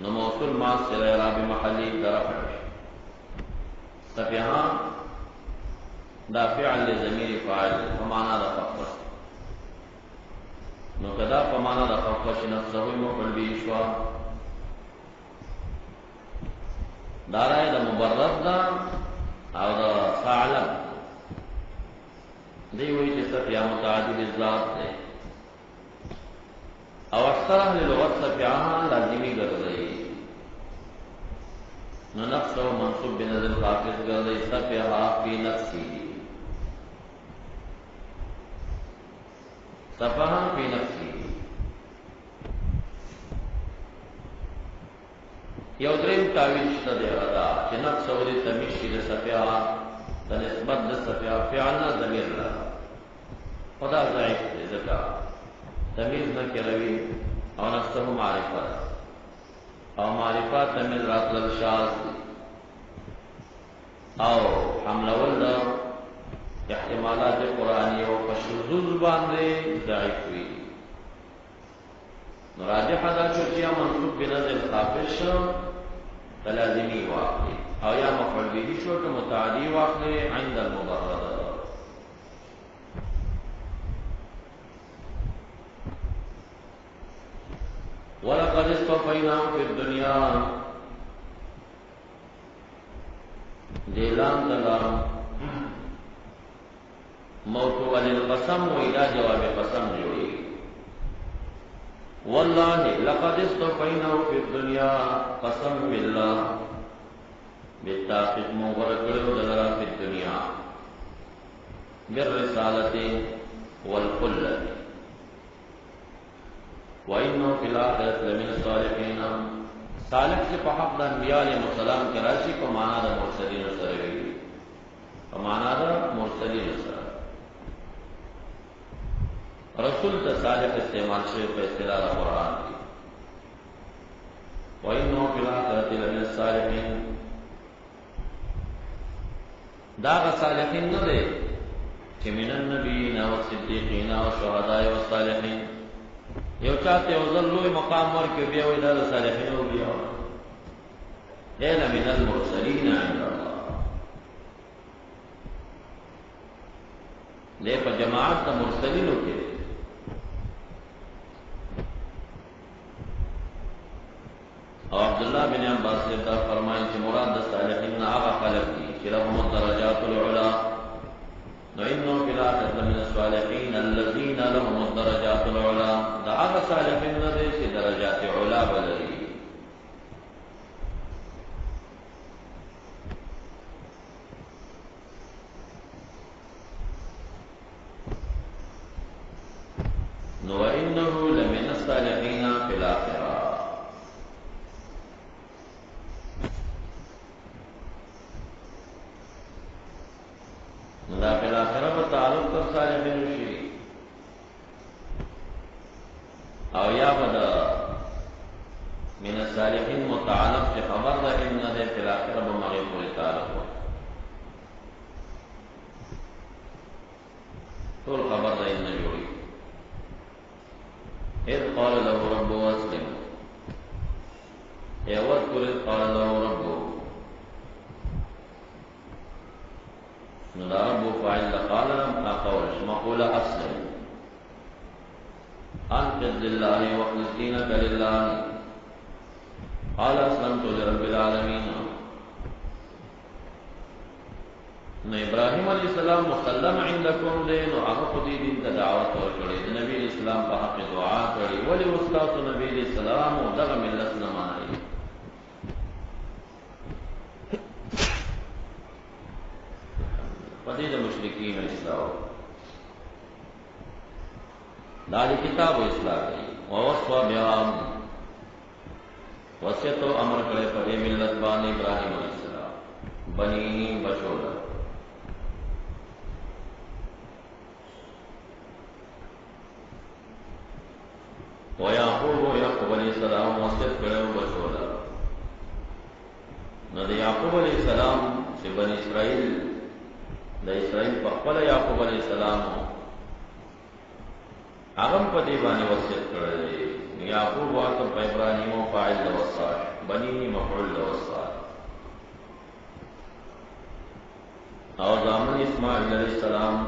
نو موصول ماس چلا اعراب محلی دا رفع صفیحان دا فعل لضمیر فاعل فمانا دا خفش نو کدا فمانا دا خفش نفسه مفعول به شوا دارای دا مبرد دا او دا فاعلم دی وی چې صفیه متعدی بالذات ده او اکثر اهل لغت صفیعها لازمی ګرځي نو نفس او منصوب بنظر خافض ګرځي صفیها فی نفسی صفها فی نفسی یو دریم تاویل شته دی ادا چې نفس او د تمیز شي د صفیها د نسبت د صفیها فعلنا ضمیر لا خدا ضعیف دی ځکه تمیز نه کوي او نفسه معرفت او معرفت تمیز راتل شاذ او حملول دا احتمالات قرآنی او فشذوذ باندې ضعیف وي راجح دا چې منصوب بنظر خافش لازمی واقع او یا مفعول به شو که متعدی واقع عند المبرد ولقد اصطفيناه في الدنيا دیلان تلام موتو للقسم و الى جواب قسم جوڑی والله لقد اصطفيناه في الدنيا قسم بالله بالتاقید مغرقلو دلرا في الدنيا بالرسالة والخلة وَإِنَّهُ فِي الْآخِرَةِ لَمِنَ الصَّالِحِينَ صالح سے حق د انبیاء علیہ السلام کے راشی کو معنی دا مرسلین سره وی په معنا دا مرسلین سره رسول ته صالح استعمال شوی په اصطلاح قرآن کې وَإِنَّهُ فِي الْآخِرَةِ لَمِنَ الصَّالِحِينَ دا صالحین نه دي چې من النبیین او صدیقین او شهداء او صالحین یو چاته یو ځلوي مقام ورکړي بیا وې دا صالحین او بیا اینا من المرسلین عند الله دې په جماعت د مرسلینو کې او عبد الله بن عباس دا فرمایي چې مراد د صالحین هغه خلق دي چې لهم الدرجات العلى وإنه في الآخرة من الصالحين الذين لهم الدرجات العلى دا هغه صالحین نه دي چې درجات علا بلري نو وإنه لمن الصالحين في الآخرة دا په آخرت په تعلق تر صالحین شي او یا بدا من الصالحین متعلق چې خبر ده ان ده په آخرت به مغه پورې تعلق و ټول خبر ده ان جوړي اذ قال له ربه اسلم یا واذكر اذ قال له ربه رب فاعل قال قولش مقول اسلم انقذ لله واخلص دينك لله قال اسلمت لرب العالمين نو ابراهيم عليه السلام مسلم عندكم دين او هغه دین ته دعوت ورکړي د نبی اسلام په حق دعا کړي ولی استاد نبی اسلام او دغه ملت نه ماني پدې د مشرکین اسلام دالي کتاب او اسلام دی او وصوا بیا وصیت او امر کړي په ملت باندې ابراهيم عليه السلام بني بشولا و یعقوب علیہ السلام وصیت کړي بشولا نو د یعقوب علیہ السلام چې بني اسرائیل د اسرائیل په خپل یعقوب علیہ السلام هغه په دې باندې وصیت کړی یعقوب واته په ابراهیم او فاعل د وصال بنی مفعول د وصال اسماعیل علیہ السلام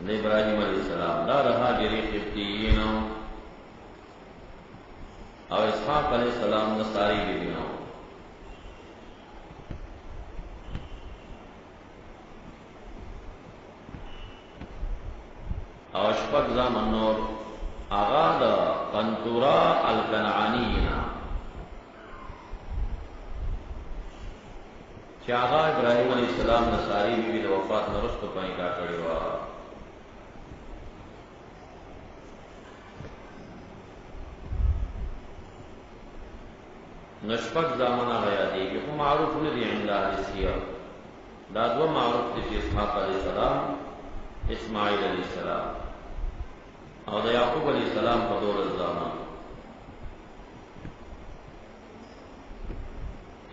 د ابراهیم علیہ السلام دا رها جری قبطیین او اسحاق علیہ السلام نصاری بیبیوں او شپږ زامن نور آغا دا قنطورا الکنعانینا چې آغا ابراهیم علیہ السلام نصاری بیبی د وفات نرستو پنی کا کړی و نشپک زامنہ غیادی کہ وہ معروف ندی عند اہل سیرہ دا دو معروف دی اسحاق علیہ السلام اسماعیل علیہ السلام اور دا یعقوب علیہ السلام کا دور الزامان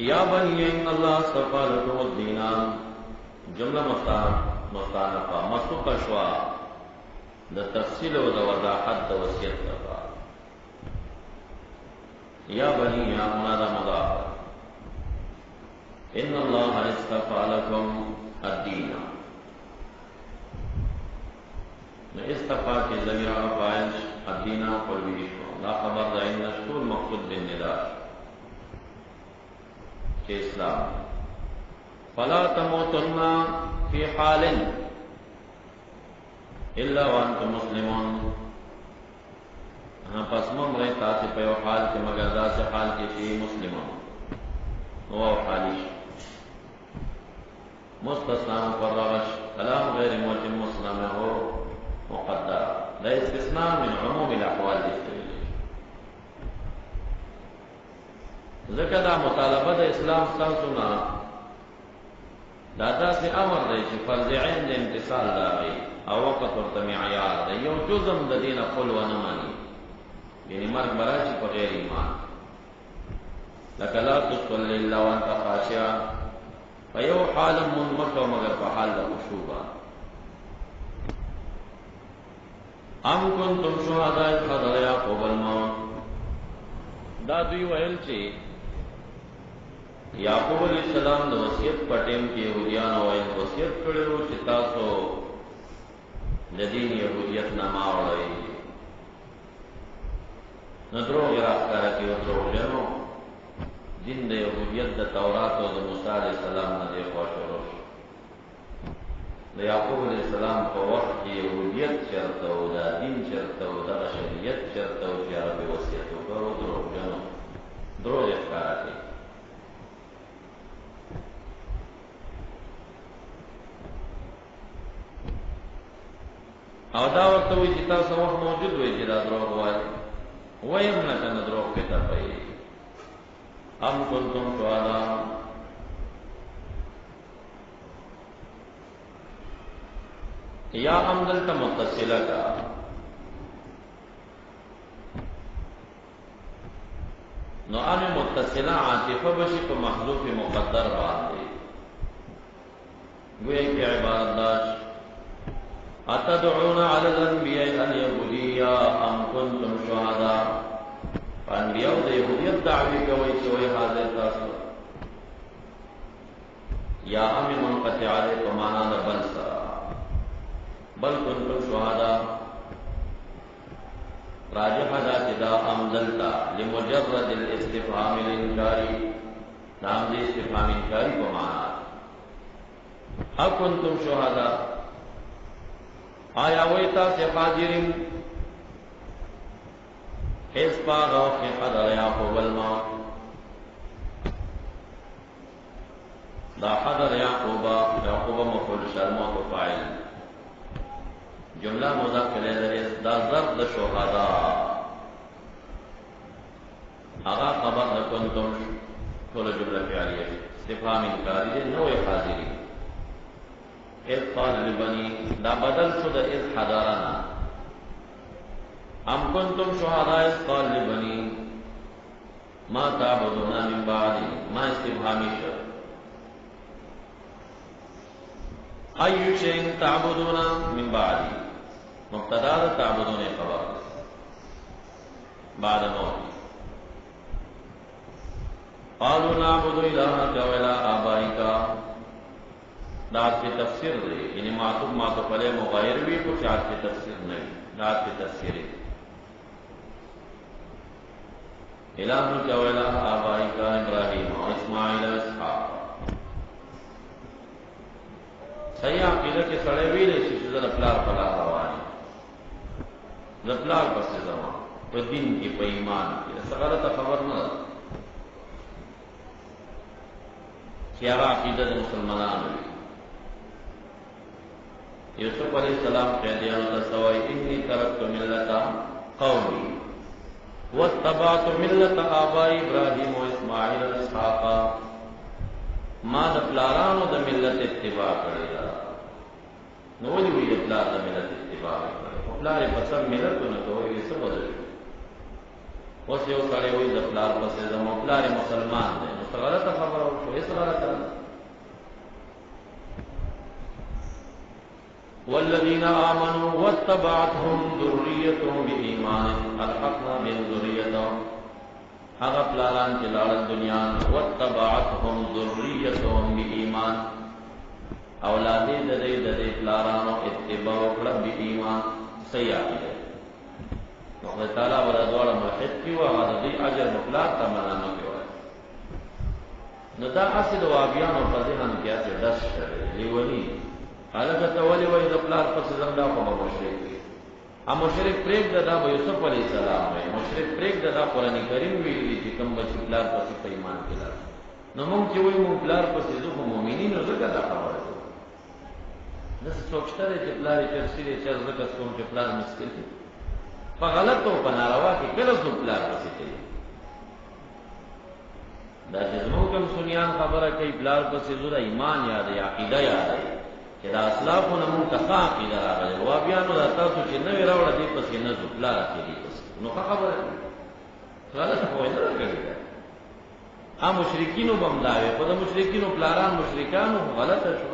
یا بنی ان اللہ اصطفى لكم الدین جملہ مستانفہ مستوقع شوا دا تفصیل و دا وضاحت دا وصیت کا یا بنی یا منادى مضاف ان اللہ اصطفى لكم الدین اصطفى کے ضمیر فاعل الدین قل به لا خبر دا ان شطول مقصود بالنداء کہ اسلام فلا تموتن فی حال الا وانتم مسلمون ہاں پس ممرے تاسی پیو حال کے مگر دا سے حال کے چی مسلمون وہ حالیش مستثناء مفرغش کلام غیر موجم مسلم ہو مقدر دا استثناء من عموم الاحوال دیستویلی ذکر دا مطالبہ دا اسلام سلسونا دادا سے امر دے چی فرض عین دے امتصال دا گئی او وقت ورطمیعیار دے یو جزم دا دین قل و نمانی یعنی مرگ براشی پا غیر ایمان لکا لا تصلی اللہ وانتا خاشعا فیو حالا منمکو مگر پا حال دا خشوبا ام کنتم شہداء اذ حضر یعقوب الموت دا دوی ویل چی یعقوب علیہ السلام دا وصیت پٹیم کی یہودیان ویل وصیت کرو چی تاسو دین یہودیت نماوڑی ندروغ راکارا کی ودروغ جنو دین دا یہودیت دا تورات و دا موسیٰ علیہ السلام ندی خوش وروش دا یعقوب علیہ السلام کو وقت کی یہودیت چرتا ہو دا دین چرتا ہو دا شریعت چرتا ہو چی عربی وصیتو کرو دروغ جنو دروغ اخکارا کی او دا وقت ہوئی چی تاسا وقت موجود ہوئی چی دا دروغ وائی ویم نکن دروغ پیتا پئی ام کنتم شہداء یا ام دلتا متصلہ کا نو ام متصلہ عاطفہ بشی کو محذوف مقدر باندے گویا کی عبارت داشت اتدعون علی الانبیاء الیہودیہ ام کنتم شہداء انبیاء دا یہودیت دعوی کوئی چوئی حاضر تاسو یا ام منقطع علی پمانا دا بل سرا بل کنتم شہداء راجح دا چدا ام دلتا لمجرد الاستفهام الانکاری نام دی استفهام انکاری پمانا اب کنتم شہداء آیا ویتا سے حاضرین اس پاغا کی حضر یعقوب الموت دا حضر یعقوب مفعول شرموت و فاعل جملہ مذکر لیس دا ضرب شہداء آغا خبر دا کنتم کل جملہ فعلیہ استفهام انکاری دے نوع حاضرین اذ قال لبنی دا بدل شد اذ حضرنا ام کنتم شہداء اذ قال لبنی ما تعبدون من بعدی ما استفهامی شد ایو شیء تعبدون من بعدی مبتدا دا تعبدون خبر بعد موت قالوا نعبد الهك ولا آبائك دات کی تفسیر دی یعنی معطوف علیہ مغیر بھی کچھ آج کی تفسیر نہیں دات کی تفسیر الہک ولا آبائک ابراہیم و اسماعیل و اسحاق صحیح عقیدہ کے سڑے بھی نہیں شیشو در اپلار پلا روانی زپلار پس زمان پہ دین کی پہ ایمان کی ایسا غلط خبر نہ سیارہ عقیدہ مسلمانان ہوئی یوسف علیہ السلام قیدیان تسوائی انی ترکت ملت قومی واتبعت ملت آبائی ابراہیم و اسماعیل و اسحاق ما دپلارانو د ملت اتباع کرے گا نولی ہوئی دپلار د ملت اتباع کرے دپلار پسند ملت نہ تو یہ سب بدل اس یو سڑے ہوئی دپلار پسند دپلار مسلمان دے غلط خبر ہو تو اس غلط ہے والذین آمنوا واتبعتهم ذریتهم بإیمان الحقنا بهم ذریتهم هغه پلاران چې لاړل دنیا واتبعتهم ذریتهم بإیمان اولاد د دې پلارانو اتباع وکړه بإیمان صحیح عقیده الله تعالی ورته ملحد کی او هغه دې اجر مطلق تمنا نه کوي نو دا اصل وابیانو په ذهن کې اته دش لیونی حالکه تولی وای د پلار پس زنده په مشرک دی ا مشرک پرېګ دا یوسف علی السلام وای مشرک پرېګ دا قرآن کریم ویلی چې کوم بچی پلار پس په ایمان کې لار نو موږ چې وای موږ پلار پس زو مؤمنین زو دا خبره ده نو سوچته چې پلار چې سړي چې زکه څوم چې پلار مسکل دي په غلط او په ناروا کې کله زو پلار پس کوي دا چې زموږ کوم سنیان خبره کوي بلال پسې زوره ایمان یاد یا عقیده یاد چې دا اسلافونه مونږ ته عقیده راغلي و بیا نو تاسو چې نوې راوړه دې پسې نه زو بلال کې نو خبره غلط خو نه راګړي ا مشرکینو بمداوي په د مشرکینو پلاران مشرکانو غلطه شو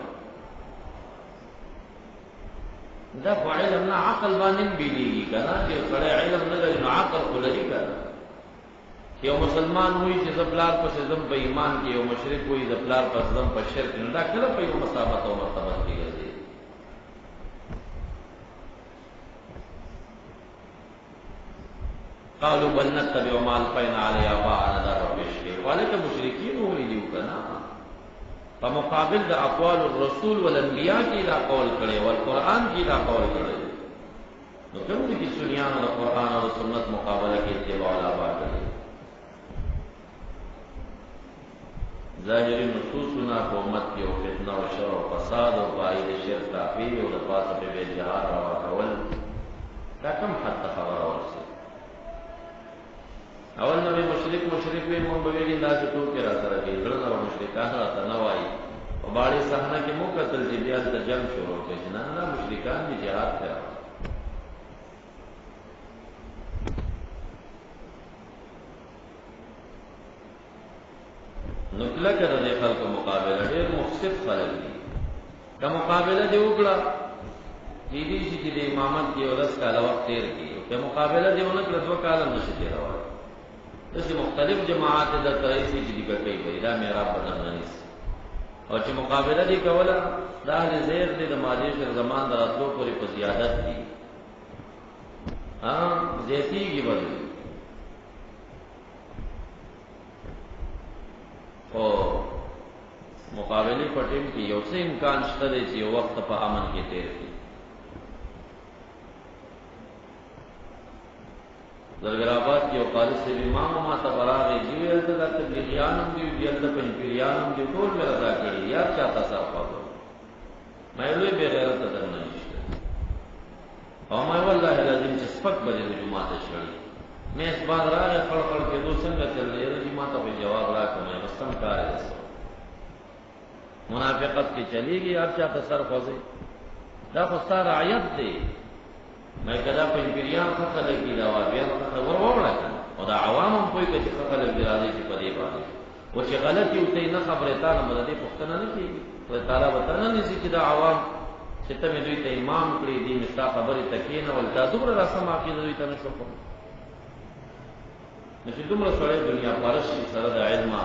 دا خو علم نه عقل باندې بیلیږي کنه چې سره علم نه لري نو عقل خو لري کنه یو مسلمان ہوئی چې زپلار پس زم په ایمان کې یو مشرک ہوئی زپلار پس زم په شرک نه دا کله په یو مسابقه او مرتبه کې ګرځي قالوا بل نتبع ما الفينا عليه آباءنا دا ربشي ولکه مشرکین وی دیو کنا په مقابل د اقوال الرسول والانبیاء کې دا قول کړي او قرآن کې دا قول کړي نو کوم دي سنیانو د قرآن او سنت مقابله کې اتباع الاباء کړي ظاهری نصوصنا کو امت کی او فتنہ و شر و فساد و باید شرک تافیر و دفاس پہ بے جہار روا کول تا کم حد خبر ورسی اول نبی مشرک وی منبویر انداز تو کے راسا رکی ذرد و مشرکان راتا نوائی و باڑی صحنہ کی مقتل جبیال تا جنگ شروع کے جنانا مشرکان بھی جہاد کرا نکله کړه د خلکو مقابله ډېر مخصف خلک دي که مقابله دی وکړه دې چې د امامت کې ولس کاله وخت تیر کی که مقابله دی ونه کړه 2 کال نشي تیرول دغه مختلف جماعت د ترېسي چې دی کوي دا میرا بدننیس او چې مقابله دی کوله دا له زیر د ماضي تر زمان دراتلو پورې په زیادت دي زیاتیږي بدل او مقابله پټیم کې یو څه امکان شته چې یو وخت په امن کې تیر شي زرګرآباد کې یو قاری سے امام ما ته براغه جیوی ته د تبلیغیانم دی د پنځپیریانم دی ټول مې رضا کړی یا چاته صافه مې لوی به غیرت درنه نشته او مې والله لازم چې سپک بجې د جمعه ته شړی میں اس بات راغه خړخړ کې دو څنګه چل رہی ہے جمعه ته جواب راکړم مستم کار ہے منافقت کی چلی گئی آپ چاہتا سر خوزے دا خستا رعیت دے میں کدا پنجپیریان خطا لگی دا وابیان خطا وروڑا کن او دا عوام ہم کوئی کچھ خطا لگ درازی چی پدے بانے وہ چی غلطی ہوتے ہی نا خبرتانا مددے پختنا نہیں کی تو تعالیٰ بتانا نہیں سی دا عوام چتا میں دوی تا امام کری دی مستا خبری تکینا والتا دبر رسم آقید دوی تا نشو کن نشی دمرا سوڑے دنیا پارشی سرد علمہ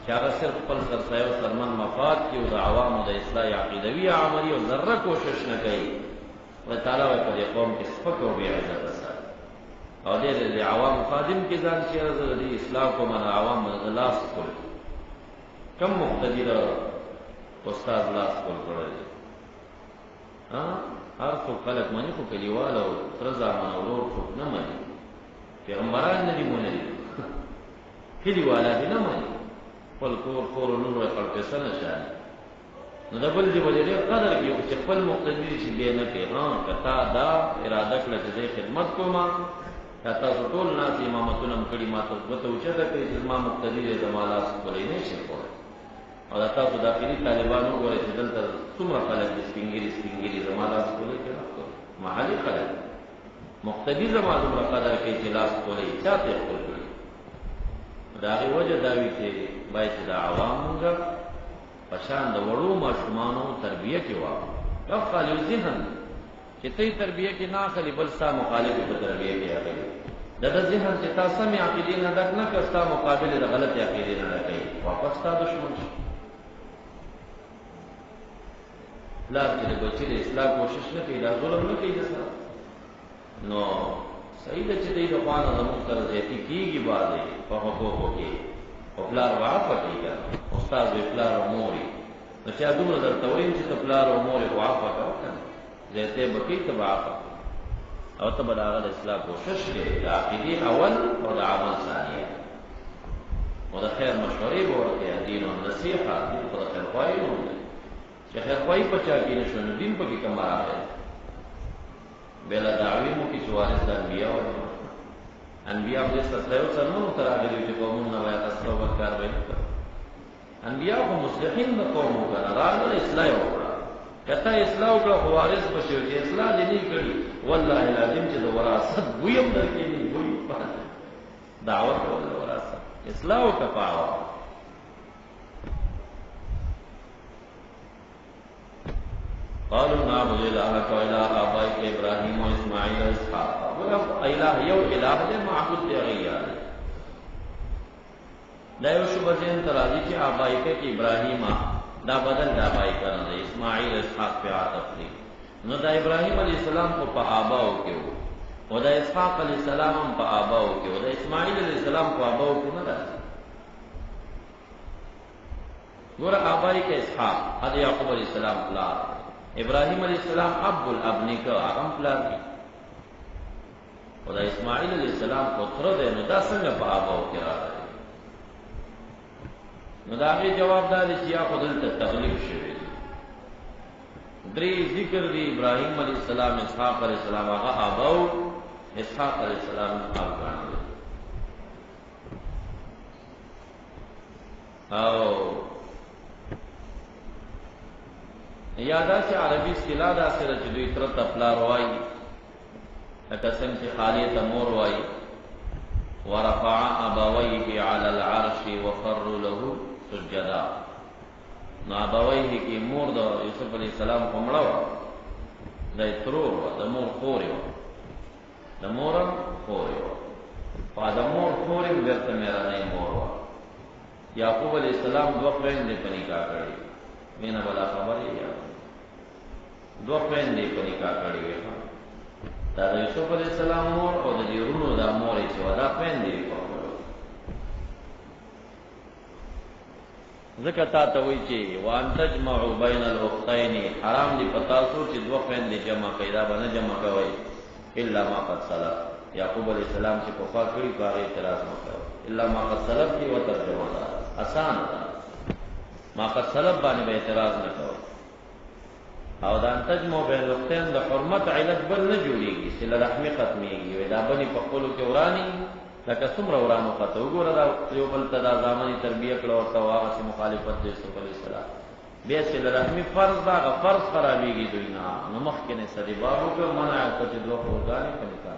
چې هغه صرف خپل سرسایه او سرمن مفاد کې او د عوامو د اصلاح عقیدوي عملي او ذره کوشش نه کوي، الله تعالی وایي په دې قوم کې سپک او بې عزته ساتي. او دې د عوامو خادم کې ځان چېرې زه د دې اصلاح کوم د عوامو د لاس کول کم مقتدي د استاد لاس کول کړی دی. هر څوک خلک مني خو کلیوال او تره زامن او ورور څوک نه مني. پیغمبران نه دي منلي، کلیواله دې نه مني، خپل کور خور او لور یې خړپېسه نه شاني. نو د بل دې ولې ډېر قدر کوي چې خپل مقتدي چې بیا نه کوي. که تا دا اراده کړه چې زه خدمت کوم، که تاسو ټول ناس امامتونه م کړي، ما ته ګوته اوچته کړي چې زما مقتدي دی زما لاس کولی نه شي کولی. او دا تاسو داخلي طالبان وګورئ چې دلته څومره خلک دي سپین ږیري زما لاس کولی که نه کولی. محلي خلک مقتدي زما دومره قدر کوي چې لاس کولی چا ته یې خپل کړي. د هغې وجه دا وي چې باید چې د عوام مونږ په شان د وړو ماشومانو تربیه کې واخلو. دا خالي ذهن چې ته یې تربیه کې نه اخلي، بل ستا مخالف یې په تربیه کې اخلي. د ده ذهن چې تا سمې عقیدې نه ډک نه کړه، ستا مقابل یې د غلطې عقیدې نه ډکوي، واپس ستا دشمن شي. پلار چې د بچي د اصلاح کوشش نه کوي، دا ظلم نه کوي د سره، نو صحیح ده چې دی د خوا نه زموږ سره زیاتي کېږي بعضې په حقوقو کې، خو پلار به عفوه کوي که نه. استاد وي پلار او مور یې، نو چا دومره درته ویل چې ته پلار او مور یې خو عفوه کوه که نه، زیاتی به کوي ته به عفوه کوي او ته به د هغه د اصلاح کوشش کوې، د عقیدې اول او د عمل ثانیه، او د خیر مشورې به ورکوې. دین او نصیحه، دین خو د خیرخواهي نوم دی، چې خیرخواهي په چا کې نه شو نو دین پکې کوم راغی. بېله دعوې مو کې چې وارث د انبیاو دی، انبیا خو دې سرسایو سرمنو ته راغلي وو چې قومونه باید اصلاح او کاروایي وکړي. انبیا خو مصلحین د قوم وو که نه، راغله اصلاح یې وکړه. که تا اصلاح وکړه خو وارث به شي، چې اصلاح دې نه کړي والله العظیم چې د وراثت بوی هم درکېږي، بوی دعوت کول د وراثت اصلاح وکړه په عوام. قالوا نعبد الهك واله ابائك ابراهيم واسماعيل واسحاق. اله یو اله دې معبود دی غیر دا یو شی بزین ترازی چې ابائک کې ابراهیم دا بدل دا ابائک نه دی، اسماعیل اسحاق په عاطف دی. نو دا ابراهیم علیه السلام کو په آباو کې وو، او دا اسحاق علیه السلام هم په آباو کې وو، دا اسماعیل علیه السلام په آباو کې نه راځي. ګوره ابائک اسحاق د یعقوب علیه السلام پلار، ابراهیم علیہ السلام اب الاب نیکه هغه پلار دی، او دا اسماعیل علیہ السلام پتر دی. نو دا څنګه په آباو کې راغلی؟ نو دا هغې جواب دا دی چې یا خو دلته تغلیب شوی دی. درې ذکر دی، ابراهیم علیہ السلام، اسحاق علیہ السلام، هغه آباو، اسحاق علیہ السلام افغان دی. او یادا چې عربي اصطلاح دا سره چې دوی تر ته پلار وایي، لکه څنګه چې خالې ته مور وایي. ورفع ابويه على العرش وخروا له سجدا. نو ابويه کې مور د یوسف علیه السلام په مړه وه، د ترور وه، د مور خورې وه، د مور خورې وه، خو د مور خورې بېرته مېرنۍ مور وه. یعقوب علیه السلام دوه خویندې په نکاح کړې، مینه بلا خبرې یا دوه خویندې په نکاح کړې وې. دا د یوسف علیه السلام مور او د دې وروڼو دا مور یې چې وه، دا خویندې یې په خپلو. ځکه تا ته وایي چې وان تجمعوا بین الاختین، حرام دي په تاسو چې دوه خویندې جمع کړئ، دا به نه جمع کوئ الا ما قد سلف. یعقوب علیه السلام چې پخوا کړي په هغې اعتراض مه کوئ. الا ما قد سلف کې وترجمه ده اسانه ده، ما قد سلف باندې به اعتراض نه کوئ. او دا ان تجمع بین الاختین د حرمت علت بل نه جوړېږي، صله رحمي ختمېږي. دا بلې په خپلو کې وراني لکه څومره ورانو خطه. وګوره دا یو بل ته دا زامن یې تربیه کړه، ورته هغسې مخالفت د یوسف علیه السلام. بیا صله رحمي فرض ده، هغه فرض خرابېږي دوی نه. نو مخکې نه سړي باب وکړه، منع یې کړه چې دوه خورګانې په نکاح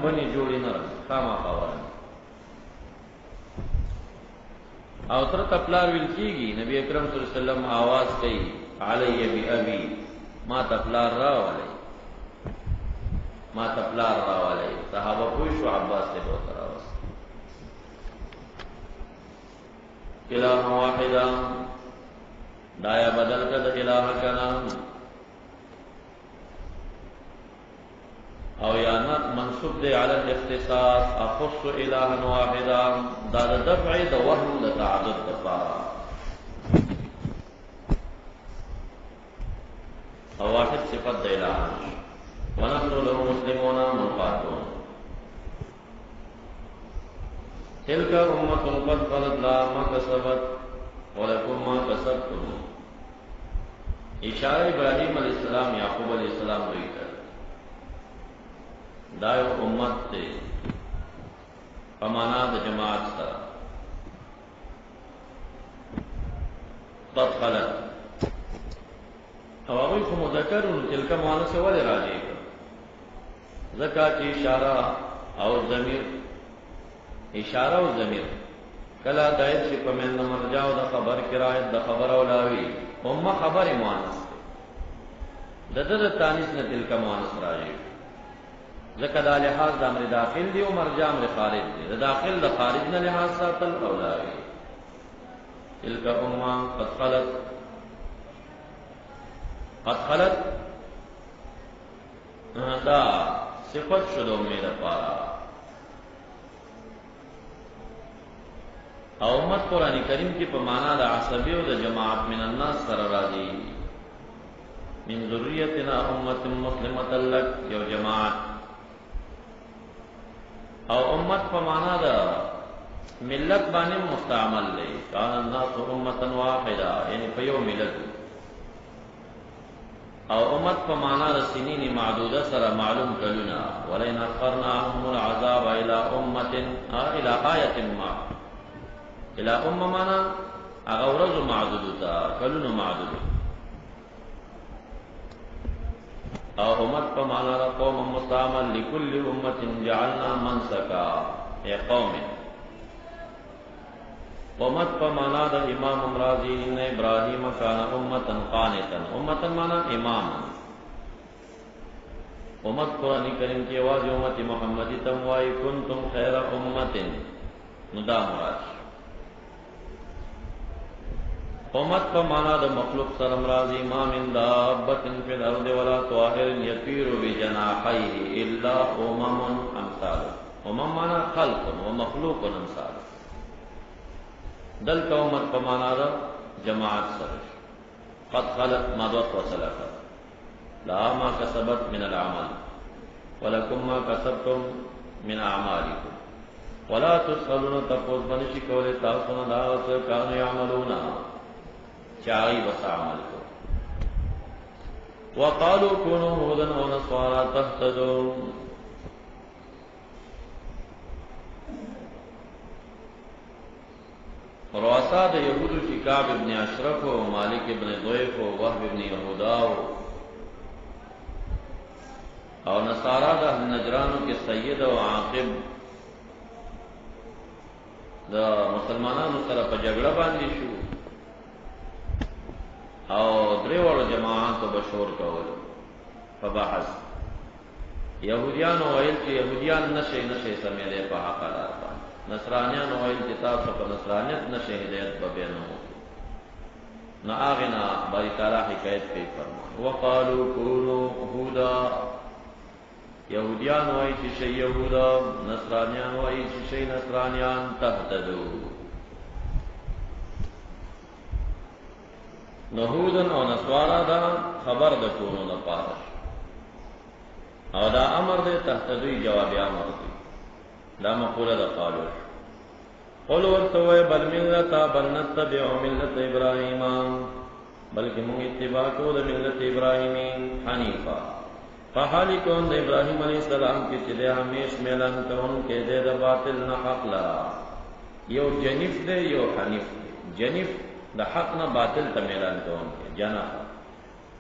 بلې جوړې نه راځي، خامخا وراني. او تر ته پلار ویل کېږي، نبي اکرم صلی الله علیه وسلم آواز کوي علی بأبي، ما ته پلار راولئ، ما ته پلار راولئ. صحابه پوه شو، عباس ته به ورته راوست. الہ واحدا دایا بدل کد الہ کنا او یا منصوب دے علی الاختصاص اخص الہ واحدا دا دفع دا وهم دا تعدد دفارا او واحد صفت دا الہ ونحن له مسلمون منقادون تلك امة قد خلت لها ما كسبت ولكم ما كسبتم اشارہ ابراہیم علیہ السلام یعقوب علیہ السلام ہوئی کر دایو امت تے پمانا دا جماعت سرا قد خلت اواغی کو مذکر تلک معنی سے ولی راجی کر ذکا چی اشارہ او ضمیر اشارہ و ضمیر کلا دائد شی پمین مرجاو دا خبر کرایت دا خبر اولاوی امہ خبر معنی دا تانیس نے تلک معنی راجی ذکر دا لحاظ دا امر داخل دی و مرجع امر خارج دی دا داخل دا خارج نا لحاظ ساتل اولاوی تلک امہ قد خلت دا صفت شدو میرا پارا او امت قرآن کریم کی پمانا دا عصبی و دا جماعت من الناس سر راضی من ذریتنا امت مسلمت لک یو جماعت او امت پمانا دا ملت بانے مستعمل لے کان الناس امتا واحدا یعنی پیو ملت او امت پمانا دا سنین معدودہ سر معلوم کلنا ولین اخرنا عنهم العذاب الى امت الى آیت ما الى مانا اغورز معدودتا کلن معدود او امت پمانا دا قوم مستعمل لکل امت جعلنا منسکا اے قوم امت پمانا دا امام امراضی ان ابراہیم کان امتا قانتا امتا مانا امام امت قرآن کریم کی آواز امت محمدی تموائی کنتم خیر امت ندا مراد امت پمانا دا مخلوق سر امراضی ما من دابت فی الارض ولا طائر یطیر بجناحیہ الا امثال مانا خلق و مخلوق امثال دل کا امت پمانا دا جماعت سرش قد خلت مضت وسلفت لها ما کسبت من العمل ولکم ما کسبتم من اعمالکم ولا تسألون تقوز بنشی کولی تاسونا داغت کانو یعملونا چاہی بس عمل کو وقالوا كونوا هودا ونصارى تهتدوا رؤساء د یہود کعب ابن اشرف و مالک ابن ضیف و وهب ابن یہودا او نصارا د نجرانو کے سید و عاقب د مسلمانانو سره په جګړه باندې شو او دریوړو جماعت بشور کول په بحث یهودیان ویل چې یهودیان نشه سمیلې په حق لار نصرانیان ویل چې تاسو په نصرانیت نشه هدایت به بیانو نو اغنا باری تعالی حکایت کوي فرمایي وقالو كونوا هودا یهودیان وایي چې شی یهودا نصرانیان وایي چې شی نصرانیان تهتدو نهودن او نصارا دا خبر د کونو نه پاره او دا امر دے تهتدوی جواب امر دی دا مقوله دا قالو قل ورتوی بل ملتا بل نتبع ملت ابراہیم بلکہ مونږ اتباع کو د ملت ابراہیمی حنیفا فحالی کون د ابراہیم علیہ السلام کی چلے ہمیش ملن کون کے دے دا باطل نہ حق لرا یو جنیف دے یو حنیف دے جنیف دا حق نہ باطل تا ملن کون کے جنا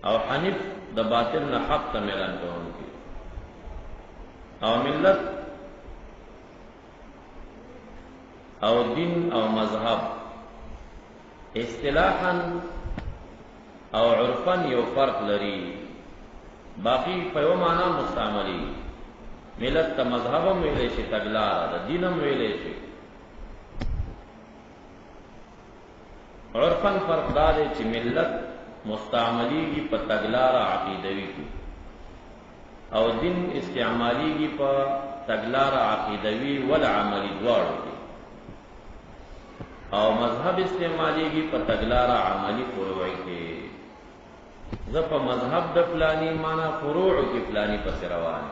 او حنیف دا باطل نہ حق تا ملن کون کے او ملت او دین او مذہب اصطلاحا او عرفا یو فرق لري باقی پیو مانا مستعملی ملت تا مذہبم ویلے شی تگلارا دا دینم ویلے شی عرفن فرق دا دی چې ملت مستعملیږي په تګلاره عقیدوي کې او دین استعمالیږي په تګلاره عقیدوي ول عملي دواړو کې او مذهب استعمالیږي په تګلاره عملي فروعي کې. زه په مذهب د فلانی معنا فروع کې فلانی پس روان،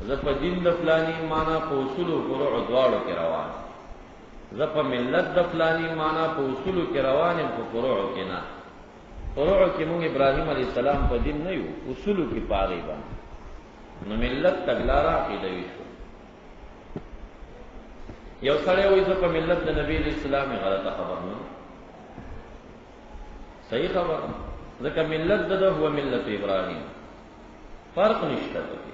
زه په دین د فلانی معنا په اصول او فروع دواړو کې روان، زه په ملت د فلانی معنا په اصول کې روان یم په فروع کې نه. فروع کې موږ ابراهیم علیه السلام په دین نه یو، اصول کې پاغي باندې نو ملت تګلاره عقیدوي شو. یو سړی وایي زه په ملت د نبی علیه السلام غلطه خبر نه، صحیح خبر، ځکه ملت د هو ملت ابراهیم، فرق نشته پکې.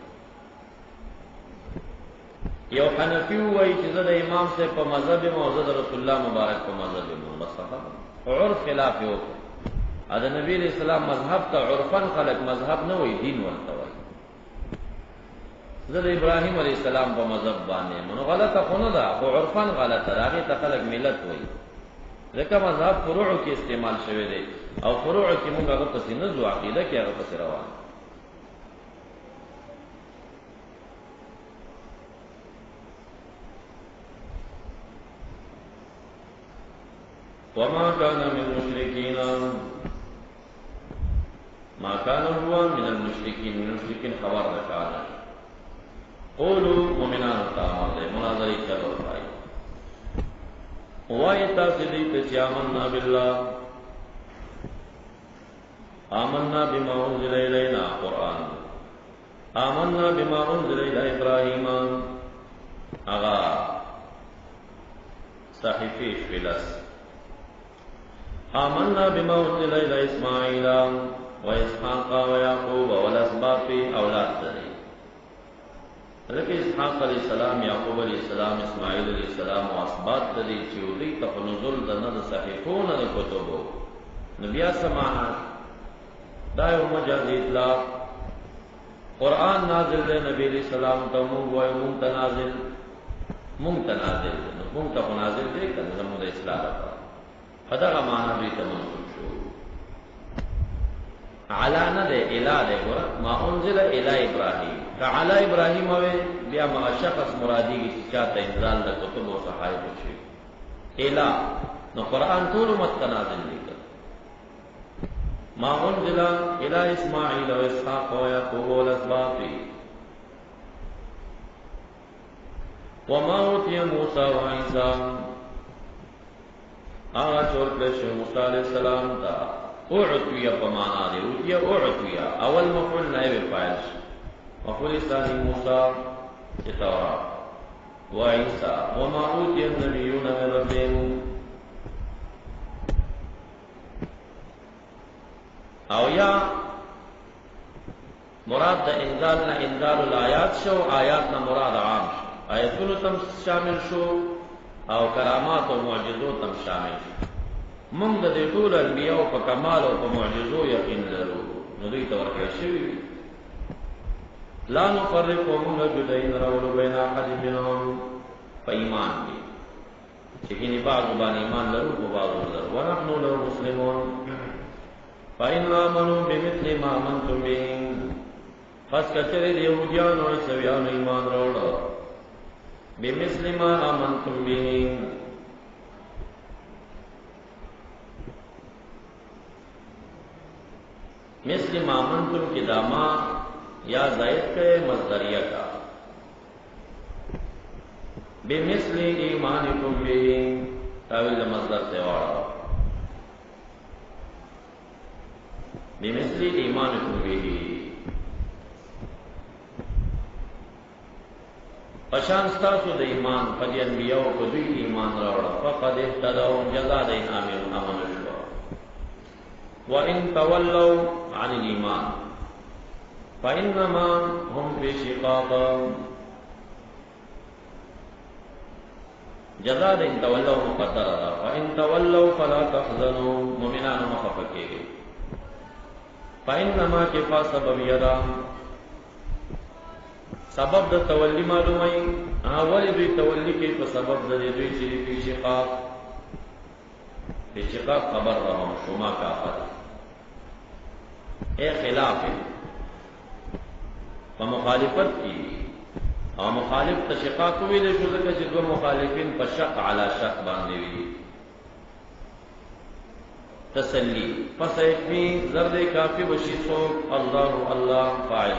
یو حنفي وایي چې زه د امام صاحب په مذهب یم او زه د رسول الله مبارک په مذهب یم، بس خبره عرف خلاف یو دا نبی علیہ السلام مذهب ته عرفن خلق مذهب نه وای، دین ورته وای. زه د ابراهیم علیہ السلام په مذهب باندې نو غلطه خو نه ده، خو عرفن غلطه راغی ته خلق ملت وای. ځکه مذهب فروع کې استعمال شوی دی او فروع کې موږ هغه پسې نه ځو، عقیده کې هغه پسې روان. وما كان من المشركين، ما كان هو من المشركين، من المشركين خبر رکھانا. قولوا مؤمنان تامر دے مناظری چلو بھائی وائتا صدیق چی آمنا باللہ، آمنا بما انزل الینا قرآن، آمنا بما انزل الی ابراہیم اغا صحیفی شویلس، آمنا بما انزل الی اسماعیل و اسحاق و یعقوب والاسباط اولاد دنی. لکه اسحاق علیہ السلام، یعقوب علیہ السلام، اسماعیل علیہ السلام و اسباط دنی چیودی تف نزول دند صحیفون دا کتبو نبیا سمانا دائیو مجازی اطلاق. قرآن نازل دے نبی علیہ السلام تا مونگ وی مونگ تنازل دے کن زمود اصلاح رکھا فدغ معنی بیتا منصوب شو. علا نه ده اله ده ګوره، ما انزل الی ابراهیم که علی ابراهیم وي بیا ما شخص مرادی کی چاته انزال د کتب او صحائف شي اله نو قران ټول متنازل لیکل. ما انزل الی اسماعیل و اسحاق و یعقوب والاسباط وما اوتی موسی و عیسی، آغا چور کلش موسی علیہ السلام تا اعطویہ پمانا دے، اوتیہ اعطویہ اول مفعول نائب فاعل، مفعول ثانی موسیٰ تورات و عیسیٰ وما اوتی النبیون من ربهم. او یا مراد دا انزال نا انزال الآیات شو، آیات نا مراد عام شو، آیتونو تم شامل شو او کرامات و معجزو تم شامل شو. مونږ د دې ټول انبیاء په کمال او په معجزو یقین لرو، نو دوی ته ورکړل شوي لا نفرق مونږ جدای نه راوړو بین احد منهم په ایمان کې چې کینی بعض باندې ایمان لرو او بعض لرو. ونحن له مسلمون فإن آمنوا بمثل ما آمنتم به، پس کچره د یهودیانو او عیسویانو ایمان راوړو بمثل ما آمنتم به، مثل ما آمنتم کی داما یا زائد کے مصدریہ کا، بمثل ایمانکم بھی تاویل مصدر سے وارا، بمثل ایمانکم بھی پشان ستاسو د ایمان پدی انبیاء کو دوی ایمان راوڑا فقد اهتدوا جزا دین آمین آمن شو. وَإِن تَوَلَّوْا عَنِ الْإِيمَانِ فَإِنَّمَا هُمْ فِي شِقَاقٍ، جزا دین تولوا مقدر دا، فَإِن تَوَلَّوْا فَلَا تَحْزَنُوا مؤمنان مخفقے گئے، فَإِنَّمَا کفا سبب یدا سبب دا تولی معلوم ای ولی دوی تولی کی پا سبب دا دوی چی فی شقاق شقاق خبر رہا ہوں شما کافر اے خلاف ہے مخالفت کی اور مخالف تشقاق ہوئی دے شو ذکر چھ دو مخالفین پر شق علی شق باندے ہوئی تسلی پس ایکمی زرد کافی بشی سوک اللہ اللہ فاعل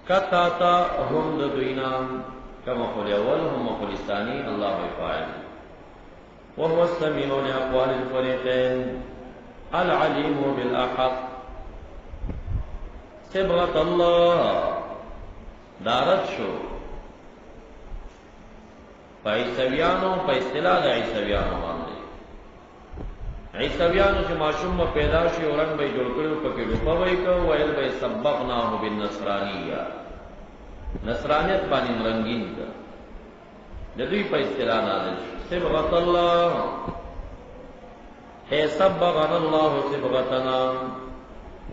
کتاتا ہم دوینا کما قول اول هم قول ثانی اللہ فاعل وهو السمیع لأقوال الفریقین العلیم بالاحق صبغت اللہ دارت شو پا عیسویانو پا اصطلاح دا عیسویانو باندے عیسویانو چھ معشوم پیدا شی ورنگ بای جوڑکڑو پکی ڈوپاوئی کا ویل بای سبقناہو بالنصرانیہ نصرانیت بانی مرنگین کا جدوی پا اصطلاح نازل شو صبغت اللہ اے سبغن اللہ صبغتنا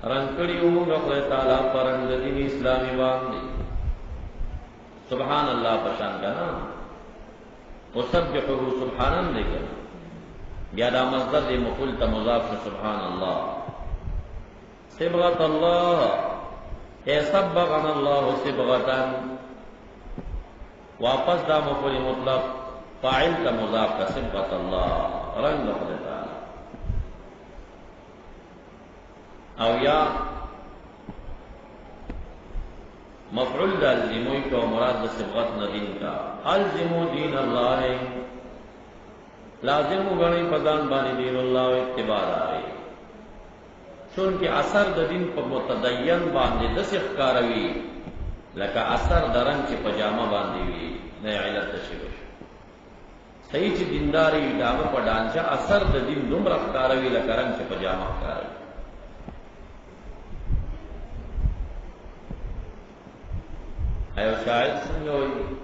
رنگکڑی امونگ اخلی تعالیٰ پر رنگ دین اسلامی باندی سبحان اللہ پشان کا نا وسبحه سبحانا دیکھا بیادا مصدر دی مفعول تا مضاف سبحان اللہ صبغت اللہ اے صبغنا اللہ صبغتا واپس دا مفعول مطلق فاعل تا مضاف کا صبغت اللہ رنگ خدا تعالی او یا مفعول دا الزموی کا مراد دا صبغت ندین کا الزمو دین اللہ لازم گنی پدان بانی دین اللہ اتباع آئے چونکہ اثر دا دین پا متدین باندے دس اخکاروی لکا اثر درنگ چی پجامہ باندے وی نئے علت تشوش صحیح چی دینداری داما پا ڈانچا اثر دا دین دمر اخکاروی لکا رنگ چی پجامہ اخکاروی ایو شاید سنگوئی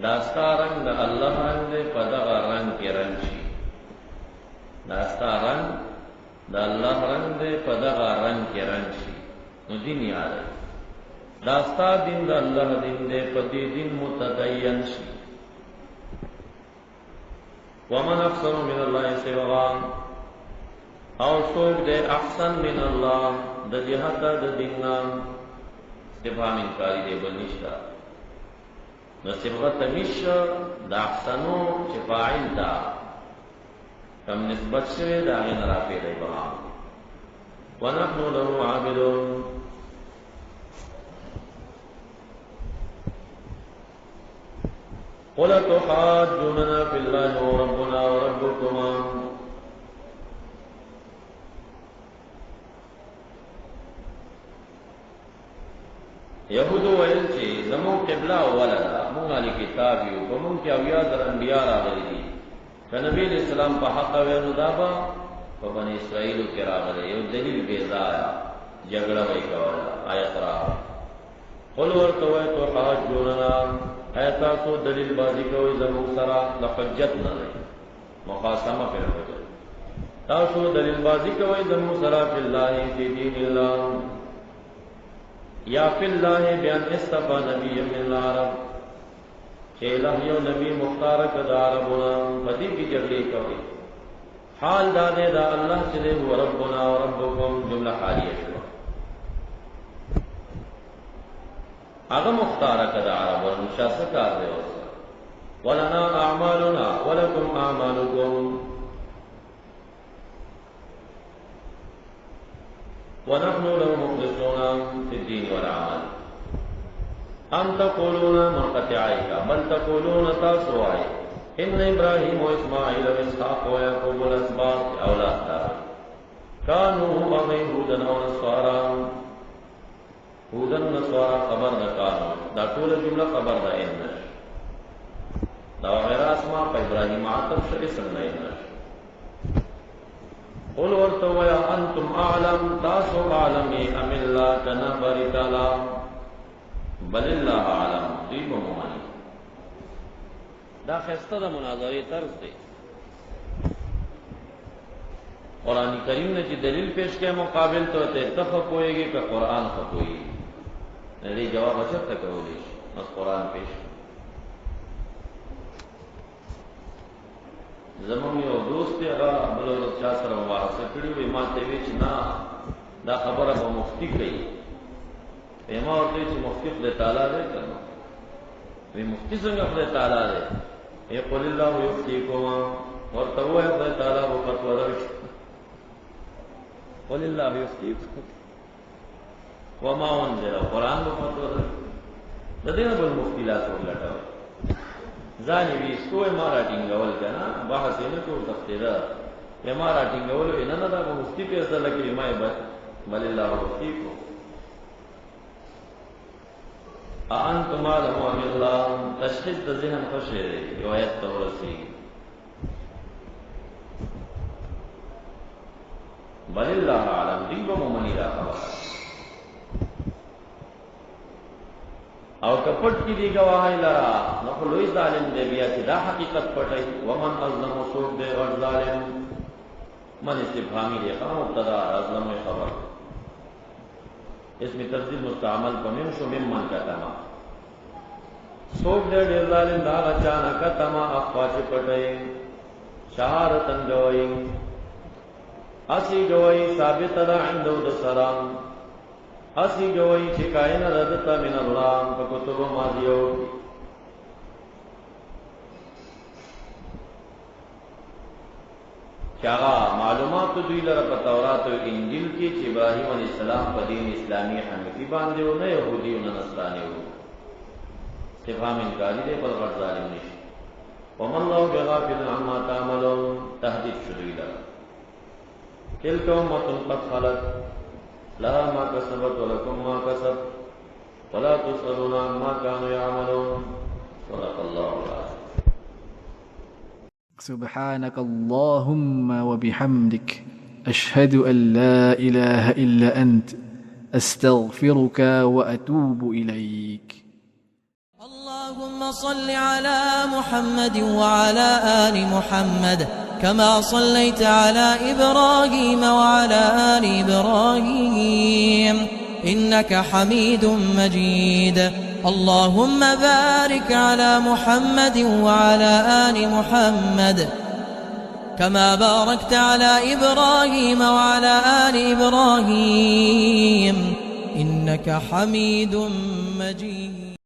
داستا رنگ دا اللہ رنگ دے پدغا رنگ کی رنگ شی داستا رنگ دا اللہ رنگ دے پدغا رنگ کی رنگ شی نو دین یاد ہے داستا دین دا اللہ دین دے پدی دین متدین شی ومن اکثر من اللہ سوغان او سوک دے احسن من اللہ دا جہتا دا دیننا استفہام انکاری دے بلنشتا دا صبغت مش دا احسنو چفاعل دا کم نسبت شوی دا غین رافی دے بغام ونحن له عابدون قل تحاجوننا فی اللہ وربنا وربکما یہودو ویل چی زمون قبلہ اولا دا مونگ علی کتابیو بمون کی اویاد انبیاء را غلی کہ نبی علیہ السلام پا حق وینو دابا پا بنی اسرائیلو کی را غلی یو دلیل بیزا آیا جگڑا وی کولا آیت را قل ورطوی تو حاجوننا ایتا سو دلیل بازی کوئی زمون سرا لحجت نظر مقاسمہ پر حجت تاسو دلیل بازی کوئی زمون سرا فی اللہ فی دین اللہ یا فی اللہ بیان استفا نبی من العرب کہ الہی و نبی مختارک دا عربنا فدی کی جگلی کوئی حال دانے دا اللہ چلے و ربنا و ربکم جملہ حالیہ شروع اگر مختارک دا عرب ورمشاسک کار دے وسا ولنا اعمالنا ولکم اعمالکم ونحن له مخلصون في الدين والعمل ام تقولون منقطعيك بل تقولون تاسوعي ان ابراهيم واسماعيل واسحاق ويعقوب الاسباط اولاد كانوا هم يهودا ونصارى هودا نصارى خبر كانوا دا طول جمله خبر دا ان دا غیر اسماء ابراهيم عاطف اسم نه قل ورتو یا انتم اعلم تاسو عالمی ام اللہ کنبری تعالی بل اللہ عالم دیب ممانی دا خیستہ دا مناظری طرز دے قرآن کریم نے جی دلیل پیش کے مقابل تو تے تخپوئے گی کہ قرآن خپوئے گی نہیں جواب اچھا تک ہو لیش بس قرآن پیش زمون یو دوست دی هغه بل چا سره واسه کړی وي ما ته وی چې نه دا خبره به مفتی کوي ما ورته چې مفتی خدای تعالی دی کنه وی مفتی څنګه خدای تعالی دی یقول الله یفتیکم ورته وایي خدای تعالی وو فتوا درکړي قل الله یفتیکم وما انزل قرآن وو فتوا درکړي د دې نه بل مفتی لاس ولټاو ځان وی سوې ما راټینګول کنه بحث نه کوو تفسیره ما راټینګول نه نه دا مفتی په اصل کې ما بل الله یفتیکم انتم عالم ام الله تشخیص د ذهن خوشی روایت تورسی بل الله عالم دی به مومنی را خبر او کپټ کی دی گواهی لرا نو لوی ظالم دی بیا چې دا حقیقت پټي ومن ازلم سوق دی ور ظالم من استفهامی دی خام مبتدا ازلم خبر اسم تفضیل مستعمل پمیم شو ممن کتما سوک دے دیر ظالم دا غچانا کتما اخواچ پٹئی شہارتن گوئی اسی گوئی ثابت دا عندو دا سلام اسی گوئی چکائن ردتا من اللہ فکتب ماضیو چاہا معلومات دوی لرا پا تورات و انجیل کی چی ابراہیم علیہ السلام پا دین اسلامی حنفی باندے ہو نا یہودی و نا نصرانی ہو استفهام انکاری دے پر غٹ ظالم نشی وَمَا اللَّهُ بِغَافِلٍ عَمَّا تَعْمَلُونَ تحدید شدوی لرا تِلْكَ أُمَّةٌ قَدْ خَلَتْ لَهَا مَا كَسَبَتْ وَلَكُمْ مَا كَسَبْتُمْ وَلَا تُسْأَلُونَ عَمَّا كَانُوا يَعْمَلُونَ صدق الله العظيم. سبحانك اللهم وبحمدك أشهد أن لا إله إلا أنت أستغفرك وأتوب إليك. اللهم صل على محمد وعلى آل محمد كما صليت على إبراهيم وعلى آل إبراهيم إنك حميد مجيد. اللهم بارك على محمد وعلى آل محمد كما باركت على إبراهيم وعلى آل إبراهيم إنك حميد مجيد.